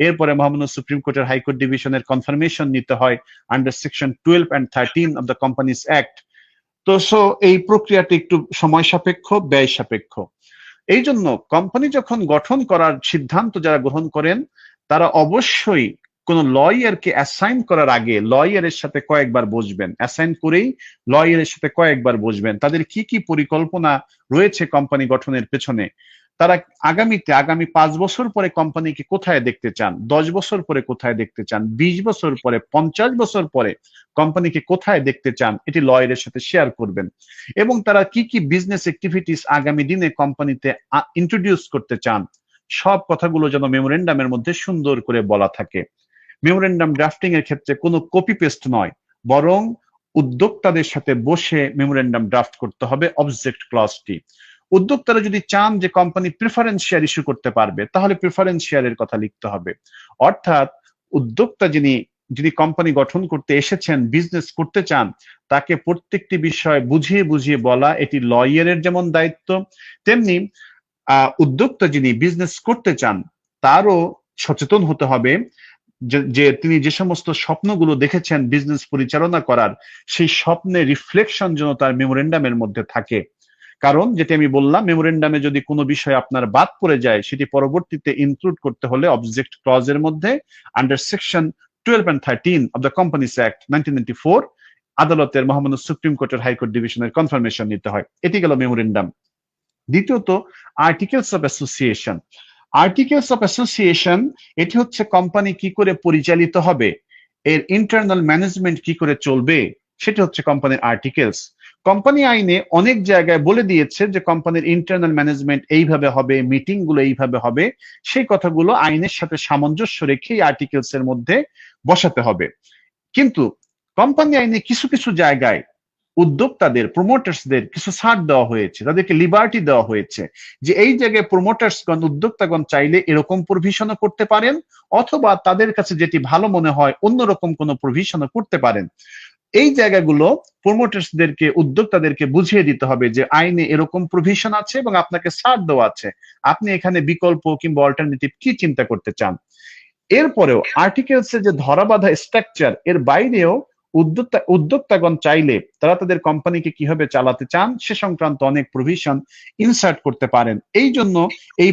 এরপরে মহামান্য সুপ্রিম কোর্টের হাইকোর্ট ডিভিশনের কনফার্মেশন নিতে হয় under section 12 and 13 of the companies act. তো এই প্রক্রিয়াটি একটু সময় সাপেক্ষ, ব্যয় সাপেক্ষ। এই জন্য কোম্পানি যখন গঠন করার সিদ্ধান্ত যারা গ্রহণ করেন, তারা অবশ্যই কোন লয়ারকে অ্যাসাইন করার আগে লয়ারের সাথে কয়েকবার বসবেন, অ্যাসাইন করেই লয়ারের সাথে কয়েকবার বসবেন, তাদের কি কি পরিকল্পনা রয়েছে কোম্পানি গঠনের পেছনে, তারা আগামী 5 বছর পরে কোম্পানিকে কোথায় দেখতে চান, 10 বছর পরে কোথায় দেখতে চান, 20 বছর পরে, 50 বছর পরে কোম্পানিকে কোথায় দেখতে চান, এটি লয়ারের সাথে শেয়ার করবেন। এবং তারা কি কি বিজনেস অ্যাক্টিভিটিস আগামী দিনে কোম্পানিতে ইন্ট্রোডিউস করতে চান, সব কথাগুলো যেন মেমোরেন্ডামের মধ্যে সুন্দর করে বলা থাকে। মেমোরেন্ডাম ড্রাফটিং এর ক্ষেত্রে কোনো কপি পেস্ট নয়, বরং উদ্যোক্তাদের সাথে বসে মেমোরেন্ডাম ড্রাফট করতে হবে অবজেক্ট ক্লজটি। উদ্যোক্তারা যদি চান যে কোম্পানি প্রিফারেন্স শেয়ার ইস্যু করতে পারবে, তাহলে প্রিফারেন্স শেয়ারের কথা লিখতে হবে। অর্থাৎ উদ্যোক্তা যিনি কোম্পানি গঠন করতে এসেছেন, বিজনেস করতে চান, তাকে প্রত্যেকটি বিষয় বুঝিয়ে বুঝিয়ে বলা, এটি লয়ারের যেমন দায়িত্ব, তেমনি উদ্যোক্তা যিনি বিজনেস করতে চান তারও সচেতন হতে হবে যে তিনি যে সমস্ত স্বপ্নগুলো দেখেছেন বিজনেস পরিচালনা করার, সেই স্বপ্নের রিফ্লেকশন যেন তার মেমোরেন্ডামের মধ্যে থাকে। কারণ যেটি আমি বললাম, মেমোরেন্ডামে যদি কোনো বিষয় আপনার বাদ পড়ে যায়, সেটি পরবর্তীতে ইনক্লুড করতে হলে অবজেক্ট ক্লজের মধ্যে under section 12 and 13 of the companies act 1994 আদালতের মহামান্য সুপ্রিম কোর্টের হাইকোর্ট ডিভিশনের কনফার্মেশন নিতে হয়। এটি গেল মেমোরেন্ডাম। দ্বিতীয়ত, articles of association. Articles of association, এটি হচ্ছে কোম্পানি কি করে পরিচালিত হবে, এর ইন্টারনাল ম্যানেজমেন্ট কি করে চলবে, সেটা হচ্ছে কোম্পানির আর্টিকেলস। কোম্পানি আইনে অনেক জায়গায় বলে দিয়েছে যে কোম্পানির ইন্টারনাল ম্যানেজমেন্ট এইভাবে হবে, মিটিং গুলো এইভাবে হবে। সেই কথাগুলো আইনের সাথে সামঞ্জস্য রেখে এই আর্টিকেলস এর মধ্যে বসাতে হবে। কিন্তু কোম্পানি আইনে কিছু কিছু জায়গায় উদ্যোক্তাদের, প্রমোটার্সদের কিছু ছাড় দেওয়া হয়েছে, তাদেরকে লিবার্টি দেওয়া হয়েছে যে এই জায়গায় প্রমোটার্সগণ, উদ্যোক্তাগণ চাইলে এরকম প্রভিশনও করতে পারেন, অথবা তাদের কাছে যেটি ভালো মনে হয় অন্যরকম কোনো প্রভিশনও করতে পারেন। এই জায়গাগুলো প্রমোটার্সদেরকে, উদ্যোক্তাদেরকে বুঝিয়ে দিতে হবে যে আইনে এরকম প্রভিশন আছে এবং আপনাকে ছাড় দেওয়া আছে, আপনি এখানে বিকল্প কিংবা অল্টারনেটিভ কি চিন্তা করতে চান। এরপরেও আর্টিকেলস এর যে ধরাবাঁধা স্ট্রাকচার, এর বাইরেও উদ্যোক্তাগণ চাইলে তারা তাদের কোম্পানিকে কিভাবে চালাতে চান সে সংক্রান্ত অনেক প্রভিশন ইনসার্ট করতে পারেন। এই জন্য এই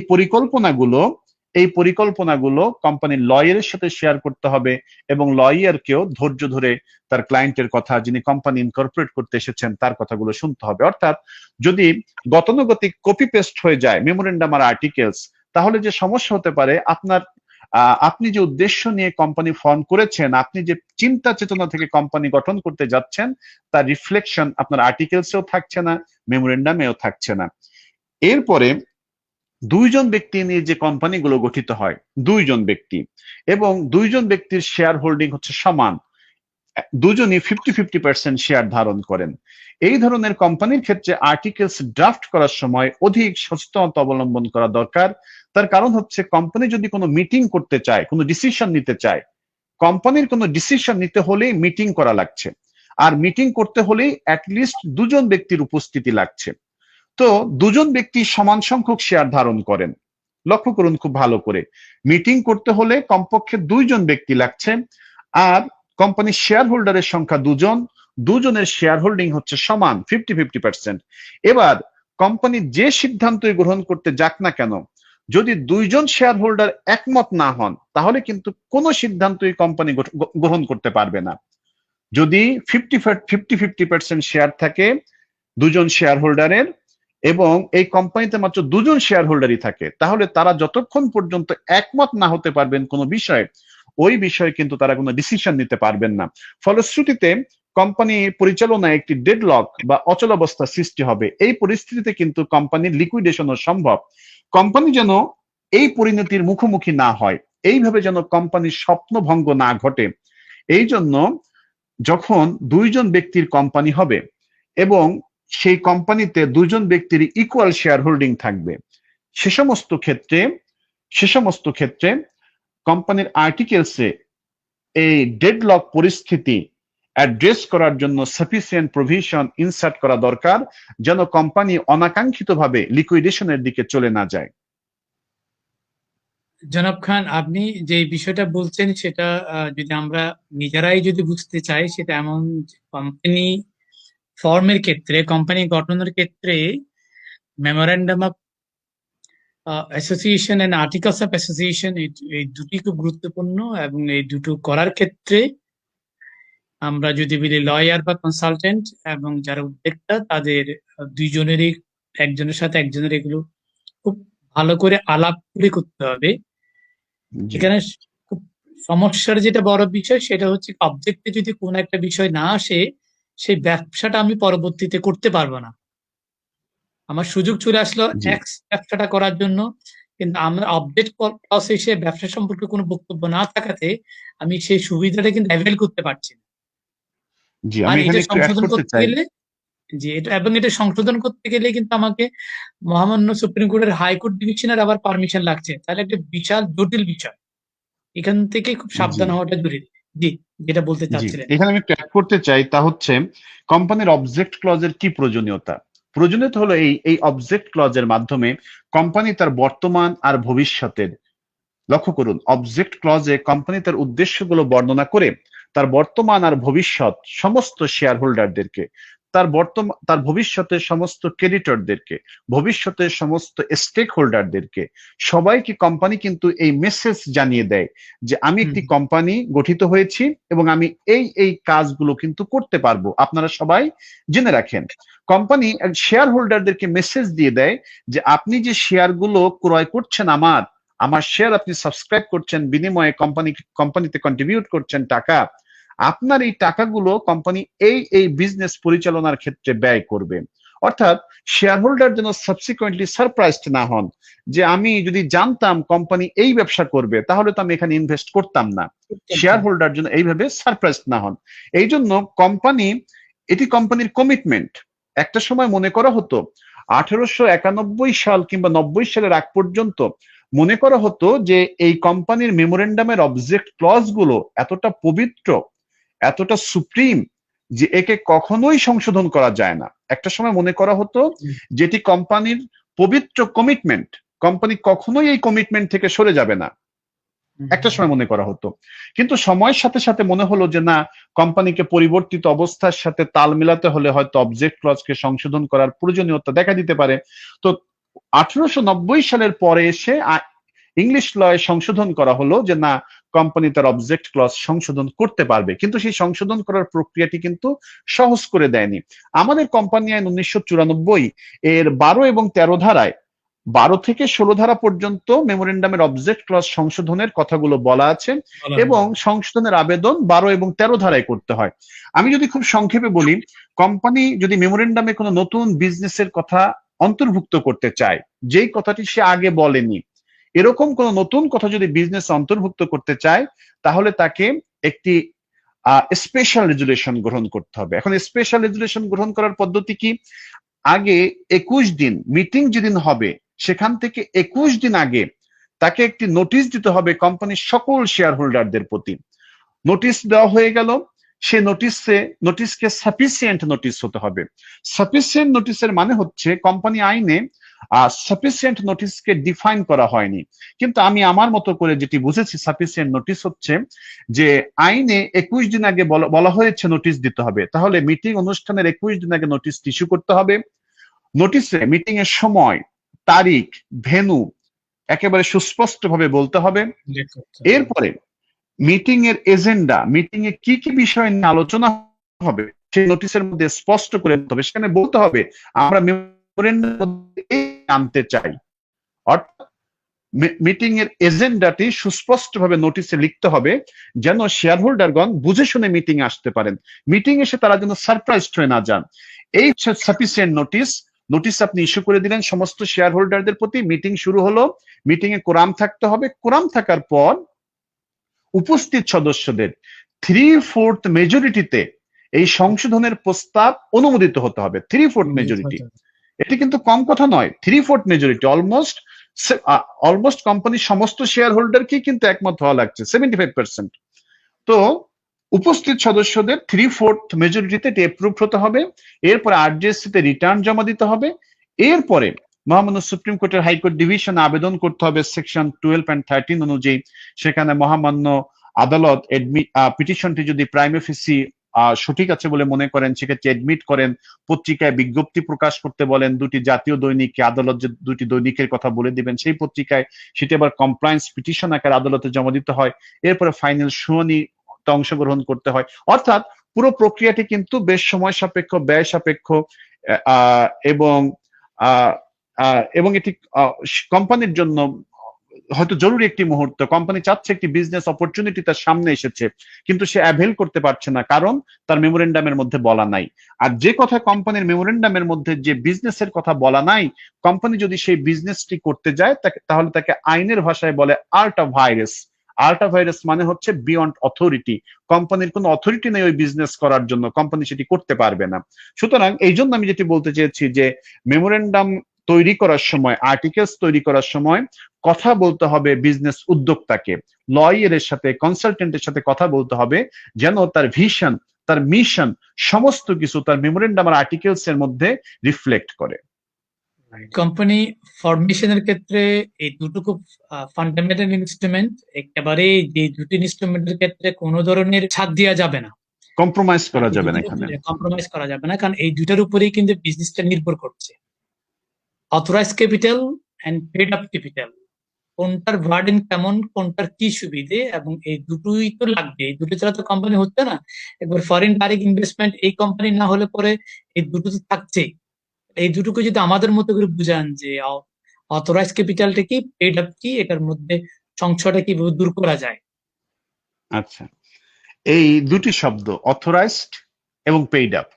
পরিকল্পনাগুলো কোম্পানির লয়ারের সাথে শেয়ার করতে হবে এবং লয়ারকেও ধৈর্য ধরে তার ক্লায়েন্টের কথা, যিনি কোম্পানি ইনকর্পোরেট করতে এসেছেন, তার কথাগুলো শুনতে হবে। অর্থাৎ যদি গতানুগতিক কপি পেস্ট হয়ে যায় মেমোরেন্ডাম আর আর্টিকেলস, তাহলে যে সমস্যা হতে পারে, আপনি যে উদ্দেশ্য নিয়ে কোম্পানি ফর্ম করেছেন, আপনি যে চিন্তা চেতনা থেকে কোম্পানি গঠন করতে যাচ্ছেন, তার রিফ্লেকশন আপনার আর্টিকেলসেও থাকছে না, মেমোরেন্ডামেও থাকছে না। এরপরে দুইজন ব্যক্তি নিয়ে যে কোম্পানিগুলো গঠিত হয়, দুইজন ব্যক্তি, এবং দুইজন ব্যক্তির শেয়ার হোল্ডিং হচ্ছে সমান, দুজনই 50-50% শেয়ার ধারণ করেন। এই ধরনের কোম্পানির ক্ষেত্রে আর্টিকেলস ড্রাফট করার সময় অধিক সচেতনতা অবলম্বন করা দরকার। তার কারণ হচ্ছে কোম্পানি যদি কোনো মিটিং করতে চায়, কোনো ডিসিশন নিতে চায়, কোম্পানির কোনো ডিসিশন নিতে হলেই মিটিং করা লাগছে, আর মিটিং করতে হলেই অ্যাটলিস্ট দুজন ব্যক্তির উপস্থিতি লাগছে। তো দুজন ব্যক্তি সমান সংখ্যক শেয়ার ধারণ করেন, লক্ষ্য করুন খুব ভালো করে, মিটিং করতে হলে কমপক্ষে দুইজন ব্যক্তি লাগছে, আর কোম্পানির শেয়ার হোল্ডারের সংখ্যা দুজন, দুজনের শেয়ার হোল্ডিং হচ্ছে সমান 50-50%। এবার কোম্পানি যে সিদ্ধান্তই গ্রহণ করতে যাক না কেন, যদি দুইজন শেয়ার হোল্ডার একমত না হন, তাহলে কিন্তু কোনো সিদ্ধান্তই কোম্পানি গ্রহণ করতে পারবে না। যদি 50-50% শেয়ার থাকে দুজন শেয়ার হোল্ডারের, এবং এই কোম্পানিতে মাত্র দুজন শেয়ার হোল্ডারই থাকে, তাহলে তারা যতক্ষণ পর্যন্ত একমত না হতে পারবেন কোনো বিষয়ে, ওই বিষয়ে কিন্তু তারা কোনো ডিসিশন নিতে পারবেন না। ফলশ্রুতিতে কোম্পানি পরিচালনায় একটি ডেডলক বা অচলাবস্থা সৃষ্টি হবে। এই পরিস্থিতিতে কিন্তু কোম্পানির লিকুইডেশনও সম্ভব। কোম্পানি যেন এই পরিণতির মুখোমুখি না হয়, এইভাবে যেন কোম্পানির স্বপ্নভঙ্গ না ঘটে, এই জন্য যখন দুইজন ব্যক্তির কোম্পানি হবে এবং সেই কোম্পানিতে দুজন ব্যক্তির ইকুয়াল শেয়ার হোল্ডিং থাকবে, সে সমস্ত ক্ষেত্রে কোম্পানির আর্টিকেলসে এই ডেডলক পরিস্থিতি অ্যাড্রেস করার জন্য সাফিসিয়েন্ট প্রভিশন ইনসার্ট করা দরকার, যেন কোম্পানি অনাকাঙ্ক্ষিতভাবে লিকুইডেশনের দিকে চলে না যায়। জনাব খান, আপনি যে বিষয়টা বলছেন সেটা যদি আমরা নিজেরাই যদি বুঝতে চাই, সেটা এমন, কোম্পানি ফর্মের ক্ষেত্রে, কোম্পানি গঠনের ক্ষেত্রে memorandum of association and articles of association, এই দুটি খুব গুরুত্বপূর্ণ। এবং এই দুটো করার ক্ষেত্রে আমরা যদি বলি লয়ার বা কনসালটেন্ট এবং যারা উদ্যোক্তা, তাদের দুইজনেরই, একজনের সাথে একজনের, এগুলো খুব ভালো করে আলাপ করে করতে হবে। এখানে খুব সমস্যার যেটা বড় বিষয়, সেটা হচ্ছে অবজেক্টে যদি কোনো একটা বিষয় না আসে, সেই ব্যবসাটা আমি পরবর্তীতে করতে পারবো না। আমার সুযোগ চলে আসলো এক্স ব্যবসাটা করার জন্য, কিন্তু আমরা অবজেক্ট প্রসেসে ব্যবসা সম্পর্কে কোনো বক্তব্য না থাকাতে আমি সেই সুবিধাটা কিন্তু অ্যাভেল করতে পারছি না। জি, আর আমি এখানে এটা একটু অ্যাড সংশোধন করতে করতে চাই। গেলে, এটা সংশোধন করতে গেলে কিন্তু আমাকে মহামান্য সুপ্রিম কোর্টের হাইকোর্ট ডিভিশনের আবার পারমিশন লাগছে, তাহলে একটা বিশাল জটিল বিষয়। এখান থেকে খুব সাবধান হওয়াটা জরুরি। জি, যেটা বলতে চাচ্ছিলেন। এখানে আমি একটু অ্যাড করতে চাই, তা হচ্ছে কোম্পানির অবজেক্ট ক্লজের কি প্রয়োজনীয়তা। প্রয়োজনীয়তা হলো এই অবজেক্ট ক্লজের মাধ্যমে কোম্পানি তার বর্তমান আর ভবিষ্যতের, লক্ষ্য করুন, অবজেক্ট ক্লজে কোম্পানি তার উদ্দেশ্যগুলো বর্ণনা করে তার বর্তমান আর ভবিষ্যৎ সমস্ত শেয়ার হোল্ডারদেরকে, তার ভবিষ্যতের সমস্ত ক্রেডিটরদেরকে, ভবিষ্যতের সমস্ত স্টেক হোল্ডারদেরকে, সবাইকে কোম্পানি কিন্তু এই মেসেজ জানিয়ে দেয় যে আমি একটি কোম্পানি গঠিত হয়েছি এবং আমি এই কাজগুলো কিন্তু করতে পারবো, আপনারা সবাই জেনে রাখেন। কোম্পানি শেয়ার হোল্ডারদেরকে মেসেজ দিয়ে দেয় যে আপনি যে শেয়ারগুলো ক্রয় করছেন আমার, আমার শেয়ার আপনি সাবস্ক্রাইব করছেন, বিনিময়ে কোম্পানিতে কন্ট্রিবিউট করছেন টাকা, আপনার এই টাকাগুলো কোম্পানি এই বিজনেস পরিচালনার ক্ষেত্রে ব্যয় করবে। অর্থাৎ শেয়ার হোল্ডার যেন সাবসিকুয়েন্টলি সারপ্রাইজড না হন যে আমি যদি জানতাম কোম্পানি এই ব্যবসা করবে তাহলে তো আমি এখানে ইনভেস্ট করতাম না। শেয়ার হোল্ডার যেন এইভাবে সারপ্রাইজড না হন। এই জন্য এটি কোম্পানির কমিটমেন্ট। একটা সময় মনে করা হতো 1891 সাল কিংবা 90 সালের আগ পর্যন্ত মনে করা হতো যে এই কোম্পানির মেমোরেন্ডামের অবজেক্ট ক্লজ গুলো এতটা পবিত্র, এতটা সুপ্রিম যে একে কখনোই সংশোধন করা যায় না। একটা সময় মনে করা হতো যেটি কোম্পানির পবিত্র কমিটমেন্ট, কোম্পানি কখনোই এই কমিটমেন্ট থেকে সরে যাবে না, একটা সময় মনে করা হতো। কিন্তু সময়ের সাথে সাথে মনে হলো যে না, কোম্পানিকে পরিবর্তিত অবস্থার সাথে তাল মেলাতে হলে হয়তো অবজেক্ট ক্লজকে সংশোধন করার প্রয়োজনীয়তা দেখা দিতে পারে। তো 1890 সালের পরে এসে ইংলিশ লয়ে সংশোধন করা হলো যে না, কোম্পানি তার অবজেক্ট ক্লজ সংশোধন করতে পারবে, কিন্তু সেই সংশোধন করার প্রক্রিয়াটি কিন্তু সহজ করে দেয়নি। আমাদের কোম্পানি আইন 1994 এর 12 এবং 13 ধারায় 12 থেকে 16 ধারা পর্যন্ত মেমোরেন্ডামের অবজেক্ট ক্লজ সংশোধনের কথাগুলো বলা আছে এবং সংশোধনের আবেদন 12 এবং 13 ধারায় করতে হয়। আমি যদি খুব সংক্ষেপে বলি, কোম্পানি যদি মেমোরেন্ডামে কোনো নতুন বিজনেসের কথা অন্তর্ভুক্ত করতে চায়, যেই কথাটি সে আগে বলেনি, এরকম কোন নতুন কথা যদি বিজনেস অন্তর্ভুক্ত করতে চায়, তাহলে তাকে একটি স্পেশাল রেজুলেশন গ্রহণ করতে হবে। এখন স্পেশাল রেজুলেশন গ্রহণ করার পদ্ধতি কি? আগে 21 দিন, মিটিং যেদিন হবে সেখান থেকে 21 দিন আগে তাকে একটি নোটিশ দিতে হবে কোম্পানির সকল শেয়ার হোল্ডারদের প্রতি। নোটিশ দেওয়া হয়ে গেল, সে নোটিশকে সাফিসিয়েন্ট নোটিশ হতে হবে। সাফিসিয়েন্ট নোটিশের মানে হচ্ছে, কোম্পানি আইনে সাফিসিয়েন্ট নোটিশকে ডিফাইন করা হয়নি, কিন্তু আমি আমার মতো করে যেটি বুঝেছি, সাফিসিয়েন্ট নোটিশ হচ্ছে যে আইনে 21 দিন আগে বলা হয়েছে নোটিশ দিতে হবে, তাহলে মিটিং অনুষ্ঠানের 21 দিন আগে নোটিশ ইস্যু করতে হবে। নোটিশে মিটিং এর সময়, তারিখ, ভেন্যু একেবারে সুস্পষ্টভাবে বলতে হবে। এরপরে মিটিং এর এজেন্ডা, মিটিং এ কি কি বিষয় নিয়ে আলোচনা হবে সেই নোটিশের মধ্যে স্পষ্ট করে দিতে হবে। সেখানে বলতে হবে আমরা মেমোরেন্ডাম আনতে চাই। অর্থাৎ মিটিং এর এজেন্ডাটি সুস্পষ্টভাবে নোটিশে লিখতে হবে, যেন শেয়ার হোল্ডারগণ বুঝে শুনে মিটিং আসতে পারেন, মিটিং এসে তারা যেন সারপ্রাইজড হয়ে না যান। এই সাফিসিয়েন্ট নোটিশ আপনি ইস্যু করে দিলেন সমস্ত শেয়ার হোল্ডারদের প্রতি। মিটিং শুরু হলো, মিটিং এ কোরাম থাকতে হবে। কোরাম থাকার পর উপস্থিত সদস্যদের 3/4 মেজরিটিতে এই সংশোধনের প্রস্তাব অনুমোদিত হতে হবে। 3/4 মেজরিটি, এটি কিন্তু কম কথা নয়। 3/4 মেজরিটি, অলমোস্ট কোম্পানির সমস্ত শেয়ার হোল্ডারকেই কিন্তু একমত হওয়া লাগছে, 75%। তো উপস্থিত সদস্যদের 3/4 মেজরিটিতে এটি অ্যাপ্রুভ হতে হবে। এরপরে আরজিএসসি তে রিটার্ন জমা দিতে হবে। এরপরে মহামান্য সুপ্রিম কোর্টের হাইকোর্ট ডিভিশন আবেদন করতে হবে সেকশন 12 and 13 অনুযায়ী। সেখানে মহামান্য আদালত পিটিশনটি যদি প্রাইমা ফেসি সঠিক আছে বলে মনে করেন, সেক্ষেত্রে এডমিট করেন, পত্রিকায় বিজ্ঞপ্তি প্রকাশ করতে বলেন, দুটি জাতীয় দৈনিককে, আদালত যে দুটি দৈনিকের কথা বলে দিবেন সেই পত্রিকায়, সেটি আবার কমপ্লায়েন্স পিটিশন আকারে আদালতে জমা দিতে হয়। এরপরে ফাইনাল শুনানি অংশগ্রহণ করতে হয়। অর্থাৎ পুরো প্রক্রিয়াটি কিন্তু বেশ সময় সাপেক্ষ, ব্যয় সাপেক্ষ, এবং এটি কোম্পানির জন্য হয়তো জরুরি একটি মুহূর্ত। কোম্পানি চাচ্ছে, একটি বিজনেস অপরচুনিটি তার সামনে এসেছে, কিন্তু সে অ্যাভেল করতে পারছে না, কারণ তার মেমোরেন্ডামের মধ্যে বলা নাই। আর যে কথা কোম্পানির মেমোরেন্ডামের মধ্যে, যে বিজনেসের কথা বলা নাই, কোম্পানি যদি সেই বিজনেসটি করতে যায় তাহলে তাকে আইনের ভাষায় বলে আল্টা ভাইরাস। আল্টা ভাইরাস মানে হচ্ছে বিয়ন্ড অথরিটি। কোম্পানির কোনো অথরিটি নেই ওই বিজনেস করার জন্য, কোম্পানি সেটি করতে পারবে না। সুতরাং এই জন্য আমি যেটি বলতে চেয়েছি যে মেমোরেন্ডাম তৈরি করার সময়, আর্টিকেলস তৈরি করার সময় কথা বলতে হবে বিজনেস উদ্যোক্তাকে, লয়ারের সাথে, কনসালটেন্টের সাথে কথা বলতে হবে, যেন তার ভিশন, তার মিশন সমস্ত কিছু তার মেমোরেন্ডাম আর আর্টিকেলস এর মধ্যে রিফ্লেক্ট করে। কোম্পানি ফরমেশনের ক্ষেত্রে এই দুটো খুব ফান্ডামেন্টাল ইনস্ট্রুমেন্ট। একেবারে যে দুটি ইনস্ট্রুমেন্টের ক্ষেত্রে কোনো ধরনের ছাড় দেওয়া যাবে না, কম্প্রোমাইজ করা যাবে না, এখানে কম্প্রোমাইজ করা যাবে না, কারণ এই দুটার উপরেই কিন্তু বিজনেসটা নির্ভর করছে। Authorise capital and paid up capital, কোনটার বার্ডেন কেমন, কোনটার কি সুবিধে, এবং এই দুটোই তো লাগবে। এই দুটো ছাড়া তো কোম্পানি হচ্ছে না। একবার ফরেন ডাইরেক্ট ইনভেস্টমেন্ট এই কোম্পানি না হলে পরে এই দুটো তো থাকছেই। এই দুটোকে যদি আমাদের মতো করে বুঝান যে অথরাইজ ক্যাপিটালটা কি, পেইড আপ কি, এটার মধ্যে সংশয়টা কিভাবে দূর করা যায়। আচ্ছা, এই দুটি শব্দ অথরাইজড এবং পেইড আপ,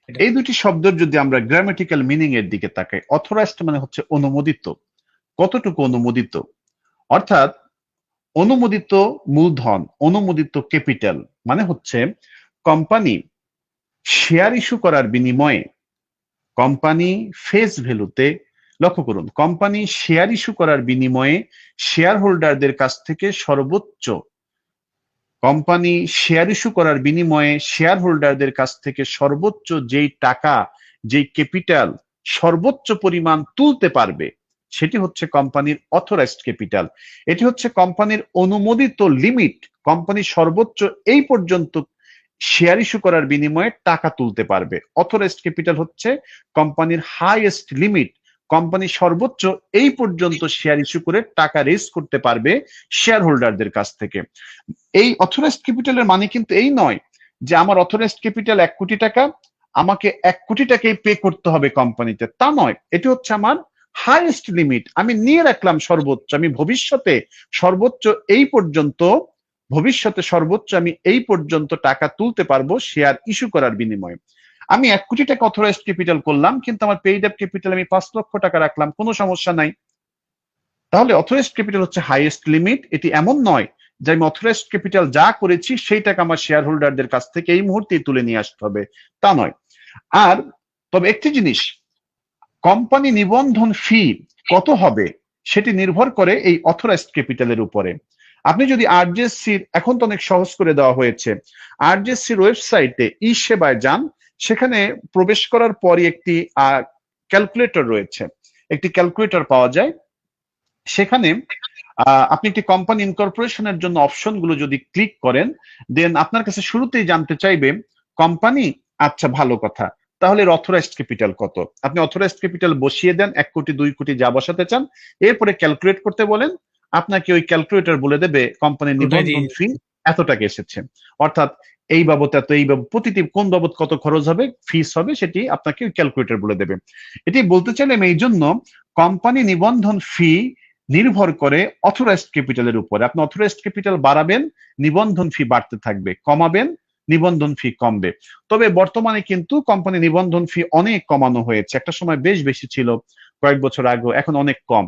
এটা এই দুটি শব্দের যদি আমরা গ্রামাটিক্যাল মিনিং এর দিকে তাকাই, অথরাইজড মানে হচ্ছে অনুমোদিত। কতটুকু অনুমোদিত? অর্থাৎ অনুমোদিত মূলধন, অনুমোদিত ক্যাপিটাল মানে হচ্ছে কোম্পানি শেয়ার ইস্যু করার বিনিময়ে, কোম্পানি ফেস ভ্যালুতে, লক্ষ্য করুন, কোম্পানি শেয়ার ইস্যু করার বিনিময়ে শেয়ার হোল্ডারদের কাছ থেকে সর্বোচ্চ, কোম্পানি শেয়ার ইস্যু করার বিনিময়ে শেয়ার হোল্ডারদের কাছ থেকে সর্বোচ্চ যেই টাকা, যেই ক্যাপিটাল সর্বোচ্চ পরিমাণ তুলতে পারবে, সেটি হচ্ছে কোম্পানির অথরাইজড ক্যাপিটাল। এটি হচ্ছে কোম্পানির অনুমোদিত লিমিট। কোম্পানি সর্বোচ্চ এই পর্যন্ত শেয়ার ইস্যু করার বিনিময়ে টাকা তুলতে পারবে। অথরাইজড ক্যাপিটাল হচ্ছে কোম্পানির হাইয়েস্ট লিমিট। কোম্পানি সর্বোচ্চ এই পর্যন্ত শেয়ার ইস্যু করে টাকা রেজ করতে পারবে শেয়ার হোল্ডারদের কাছ থেকে। এই অথরাইজড ক্যাপিটালের মানে কিন্তু এই নয় যে আমার অথরাইজড ক্যাপিটাল 1 কোটি টাকা, আমাকে 1 কোটি টাকাই পে করতে হবে কোম্পানিতে, তা নয়। এটি হচ্ছে আমার হাইয়েস্ট লিমিট, আমি নিয়ে রাখলাম সর্বোচ্চ, আমি ভবিষ্যতে সর্বোচ্চ এই পর্যন্ত, ভবিষ্যতে সর্বোচ্চ আমি এই পর্যন্ত টাকা তুলতে পারবো শেয়ার ইস্যু করার বিনিময়ে। আমি 1 কোটি টাকা অথরাইজড ক্যাপিটাল করলাম, কিন্তু আমার পেইড আপ ক্যাপিটাল আমি 5 লক্ষ টাকা রাখলাম, কোনো সমস্যা নাই। তাহলে অথরাইজড ক্যাপিটাল হচ্ছে হাইয়েস্ট লিমিট। এটি এমন নয় যে আমি অথরাইজড ক্যাপিটাল যা করেছি সেই টাকা আমার শেয়ার হোল্ডারদের কাছ থেকে এই মুহূর্তেই তুলে নিয়ে আসতে হবে, তা নয়। আর তবে একটি জিনিস, কোম্পানি নিবন্ধন ফি কত হবে সেটি নির্ভর করে এই অথরাইজড ক্যাপিটালের উপরে। আপনি যদি আরজেসির, এখন তো অনেক সহজ করে দেওয়া হয়েছে, আরজেসির ওয়েবসাইটে ই সেবায় যান, সেখানে প্রবেশ করার পরই একটি ক্যালকুলেটর রয়েছে, একটি ক্যালকুলেটর পাওয়া যায়। সেখানে আপনি একটি কোম্পানি ইনকর্পোরেশনের জন্য অপশন গুলো যদি ক্লিক করেন, দেন আপনার কাছে শুরুতেই জানতে চাইবে কোম্পানি, আচ্ছা ভালো কথা, তাহলে অথরাইজড ক্যাপিটাল কত? আপনি অথরাইজড ক্যাপিটাল বসিয়ে দেন, 1 কোটি 2 কোটি যা বসাতে চান, এরপরে ক্যালকুলেট করতে বলেন, আপনাকে ওই ক্যালকুলেটর বলে দেবে কোম্পানির ওটাই দিয়ে নিবন্ধন ফি দিচ্ছে। এত টাকা এসেছে। অর্থাৎ এই বাবদ এত, এই বাবদ প্রতিটি কোন বাবদ কত খরচ হবে, ফিস হবে, সেটি আপনাকে ওই ক্যালকুলেটর বলে দেবে। এটি বলতে চাইলাম এই জন্য, কোম্পানি নিবন্ধন ফি নির্ভর করে অথরাইজড ক্যাপিটালের উপরে। আপনি অথরাইজড ক্যাপিটাল বাড়াবেন, নিবন্ধন ফি বাড়তে থাকবে, কমাবেন, নিবন্ধন ফি কমবে। তবে বর্তমানে কিন্তু কোম্পানি নিবন্ধন ফি অনেক কমানো হয়েছে, একটা সময় বেশ বেশি ছিল কয়েক বছর আগে, এখন অনেক কম।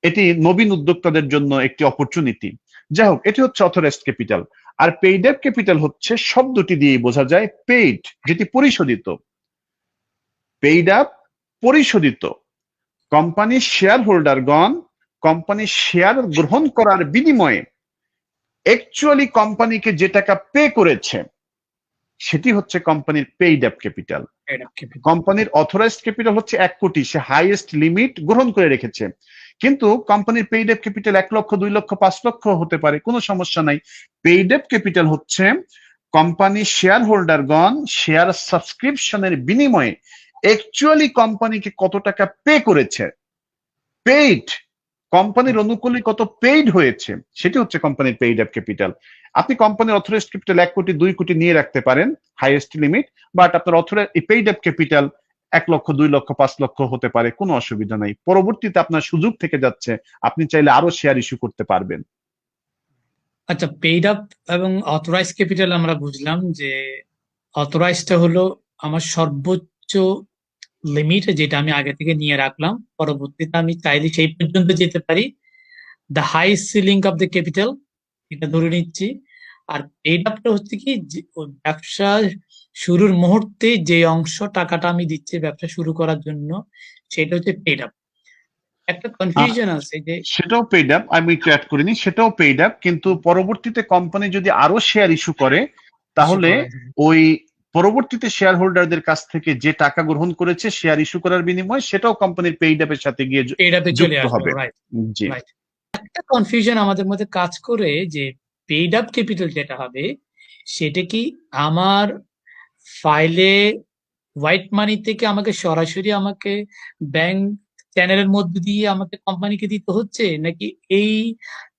এটি নবীন উদ্যোক্তাদের জন্য একটি অপরচুনিটি। যাই হোক, এটি হচ্ছে অথরাইজড ক্যাপিটাল। আর পেইড আপ ক্যাপিটাল হচ্ছে শব্দটি দিয়েই বোঝা যায়, পেইড যেটি পরিশোধিত, পেইড আপ পরিশোধিত। কোম্পানির শেয়ার হোল্ডারগণ কোম্পানির শেয়ার গ্রহণ করার বিনিময়ে অ্যাকচুয়ালি কোম্পানিকে যে টাকা পে করেছে সেটি হচ্ছে কোম্পানির paid up capital. Paid up capital. কোম্পানির অথরাইজড ক্যাপিটাল হচ্ছে 1 কোটি, সে হাইয়েস্ট লিমিট গ্রহণ করে রেখেছে, কিন্তু কোম্পানির পেইড আপ ক্যাপিটাল 1 লক্ষ 2 লক্ষ 5 লক্ষ হতে পারে, কোনো সমস্যা নাই। পেইড আপ ক্যাপিটাল হচ্ছে কোম্পানির শেয়ার হোল্ডারগণ শেয়ার সাবস্ক্রিপশনের বিনিময়ে অ্যাকচুয়ালি কোম্পানিকে কত টাকা পে করেছে, পেইড, কোম্পানির অনুকূলে কত পেইড হয়েছে, সেটি হচ্ছে কোম্পানির পেইড আপ ক্যাপিটাল। আপনি কোম্পানির অথরাইজড ক্যাপিটাল 1 কোটি 2 কোটি নিয়ে রাখতে পারেন, হাইয়েস্ট লিমিট, বাট আপনার পেইড আপ ক্যাপিটাল 1 লক্ষ 2 লক্ষ 5 লক্ষ হতে পারে, কোনো অসুবিধা নাই। পরবর্তীতে আপনার সুযোগ থেকে যাচ্ছে, আপনি চাইলে আরো শেয়ার ইস্যু করতে পারবেন। আচ্ছা, পেইড আপ এবং অথরাইজ ক্যাপিটাল আমরা বুঝলাম যে অথরাইজটা হলো আমার সর্বোচ্চ লিমিট, যেটা আমি আগে থেকে নিয়ে রাখলাম, পরবর্তীতে আমি চাইলে সেই পর্যন্ত যেতে পারি, the high ceiling of the capital, এটা ধরে নিচ্ছি। আর পেইড আপটা হচ্ছে কি, ওই ব্যবসা শুরুর মুহূর্তে যে অংশ টাকাটা আমি দিচ্ছি ব্যবসা শুরু করার জন্য, সেটা হচ্ছে পেইড আপ। একটা আহ, কনফিউশন আছে যে সেটাও পেইড আপ, আমি একটু অ্যাড করিনি, সেটাও পেইড আপ, কিন্তু পরবর্তীতে কোম্পানি যদি আরো শেয়ার ইস্যু করে, ইস্যু তাহলে করার জন্য ওই পরবর্তীতে শেয়ার হোল্ডারদের কাছ থেকে যে টাকা গ্রহণ করেছে শেয়ার ইস্যু করার বিনিময়ে, সেটাও কোম্পানির পেইড আপের সাথে গিয়ে পেইড আপে চলে যুক্ত আসবে, হবে। রাইট। জি। রাইট। একটা কনফিউশন আমাদের মধ্যে কাজ করে যে পেইড আপ ক্যাপিটাল যেটা হবে, সেটা কি আমার ফাইলে হোয়াইট মানি থেকে আমাকে সরাসরি আমাকে ব্যাংক চ্যানেলের মধ্যে দিয়ে আমাকে কোম্পানিকে দিতে হচ্ছে, নাকি এই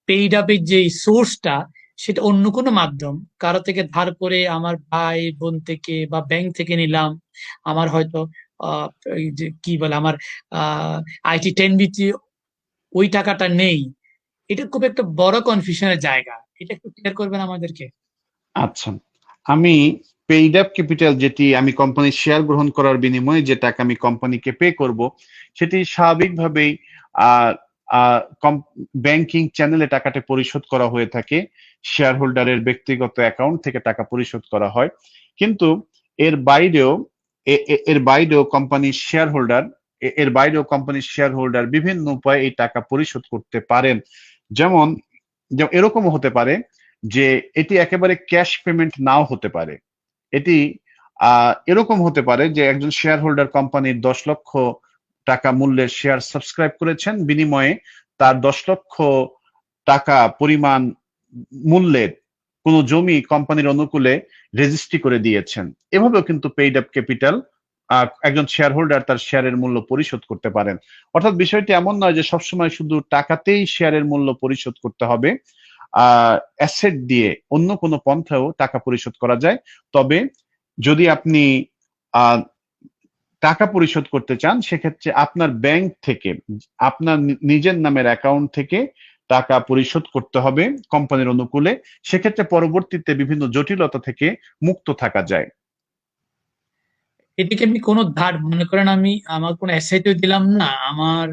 পেইড আপের যে সোর্সটা সেটা অন্য কোনো মাধ্যম, কারো থেকে ধার করে আমার ভাই বোন থেকে বা ব্যাংক থেকে নিলাম, আমার হয়তো আহ, এই যে কি বলে আমার IT 10BT ওই টাকাটা নেই, এটা খুব একটা বড় কনফিউশনের জায়গা। এটা একটু ক্লিয়ার করবেন আমাদেরকে। আচ্ছা, আমি পেইড আপ ক্যাপিটাল, যেটি আমি কোম্পানির শেয়ার গ্রহণ করার বিনিময়ে যে টাকা আমি কোম্পানিকে পে করব, সেটি স্বাভাবিকভাবেই ব্যাংকিং চ্যানেলে টাকাটা পরিশোধ করা হয়ে থাকে। শেয়ার হোল্ডারের ব্যক্তিগত অ্যাকাউন্ট থেকে টাকা পরিশোধ করা হয়। কিন্তু এর বাইরেও এর বাইরেও কোম্পানির শেয়ার হোল্ডার বিভিন্ন উপায়ে এই টাকা পরিশোধ করতে পারেন। যেমন এরকমও হতে পারে যে এটি একেবারে ক্যাশ পেমেন্ট নাও হতে পারে। এটি এরকম হতে পারে যে একজন শেয়ার হোল্ডার কোম্পানির 10 লক্ষ টাকা মূল্যের শেয়ার সাবস্ক্রাইব করেছেন, বিনিময়ে তার 10 লক্ষ টাকা পরিমাণ মূল্যের কোনো জমি কোম্পানির অনুকূলে রেজিস্ট্রি করে দিয়েছেন। এভাবেও কিন্তু পেইড আপ ক্যাপিটাল একজন শেয়ার হোল্ডার তার শেয়ারের মূল্য পরিশোধ করতে পারেন। অর্থাৎ বিষয়টি এমন নয় যে সবসময় শুধু টাকাতেই শেয়ারের মূল্য পরিশোধ করতে হবে। অ্যাসেট দিয়ে অন্য কোনো পন্থাও টাকা পরিশোধ করা যায়। তবে যদি আপনি আহ টাকা পরিশোধ করতে চান, সেক্ষেত্রে আপনার ব্যাংক থেকে, আপনার নিজের নামের অ্যাকাউন্ট থেকে টাকা পরিশোধ করতে হবে কোম্পানির অনুকূলে। সেক্ষেত্রে পরবর্তীতে বিভিন্ন জটিলতা থেকে মুক্ত থাকা যায়। এদিকে আমি কোনো ধার, মনে করেন আমি আমার কোনো অ্যাসেটও দিলাম না, আমার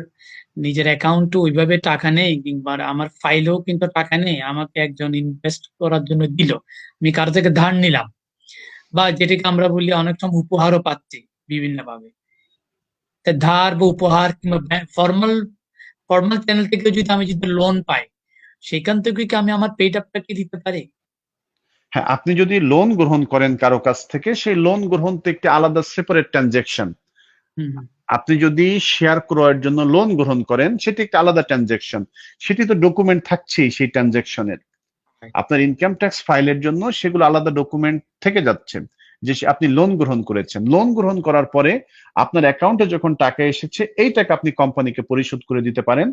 নিজের অ্যাকাউন্টে ওইভাবে টাকা নেই, কিংবা আমার ফাইলেও কিন্তু টাকা নেই, আমাকে একজন ইনভেস্ট করার জন্য দিল, আমি কারো থেকে ধার নিলাম, বা যেটাকে আমরা বলি অনেক সময় উপহারও পাচ্ছি বিভিন্ন ভাবে। তা ধার বা উপহার কিংবা ফর্মাল ফর্মাল চ্যানেল থেকে যদি লোন পাই, সেখান থেকে কি আমি আমার পেড আপটাকে দিতে পারি? হ্যাঁ, আপনি যদি লোন গ্রহণ করেন কারো কাছ থেকে, সেই লোন গ্রহণ তো একটি আলাদা সেপারেট ট্রানজেকশন। হুম হুম। আপনি যদি শেয়ার ক্রয়ের জন্য লোন গ্রহণ করেন, সেটি একটা আলাদা ট্রানজেকশন। সেটি তো ডকুমেন্ট থাকছেই সেই ট্রানজেকশনের। আপনার ইনকাম ট্যাক্স ফাইলের জন্য সেগুলো আলাদা ডকুমেন্ট থেকে যাচ্ছে যে আপনি লোন গ্রহণ করেছেন। লোন গ্রহণ করার পরে আপনার অ্যাকাউন্টে যখন টাকা এসেছে, এই টাকা আপনি কোম্পানিকে পরিশোধ করে দিতে পারেন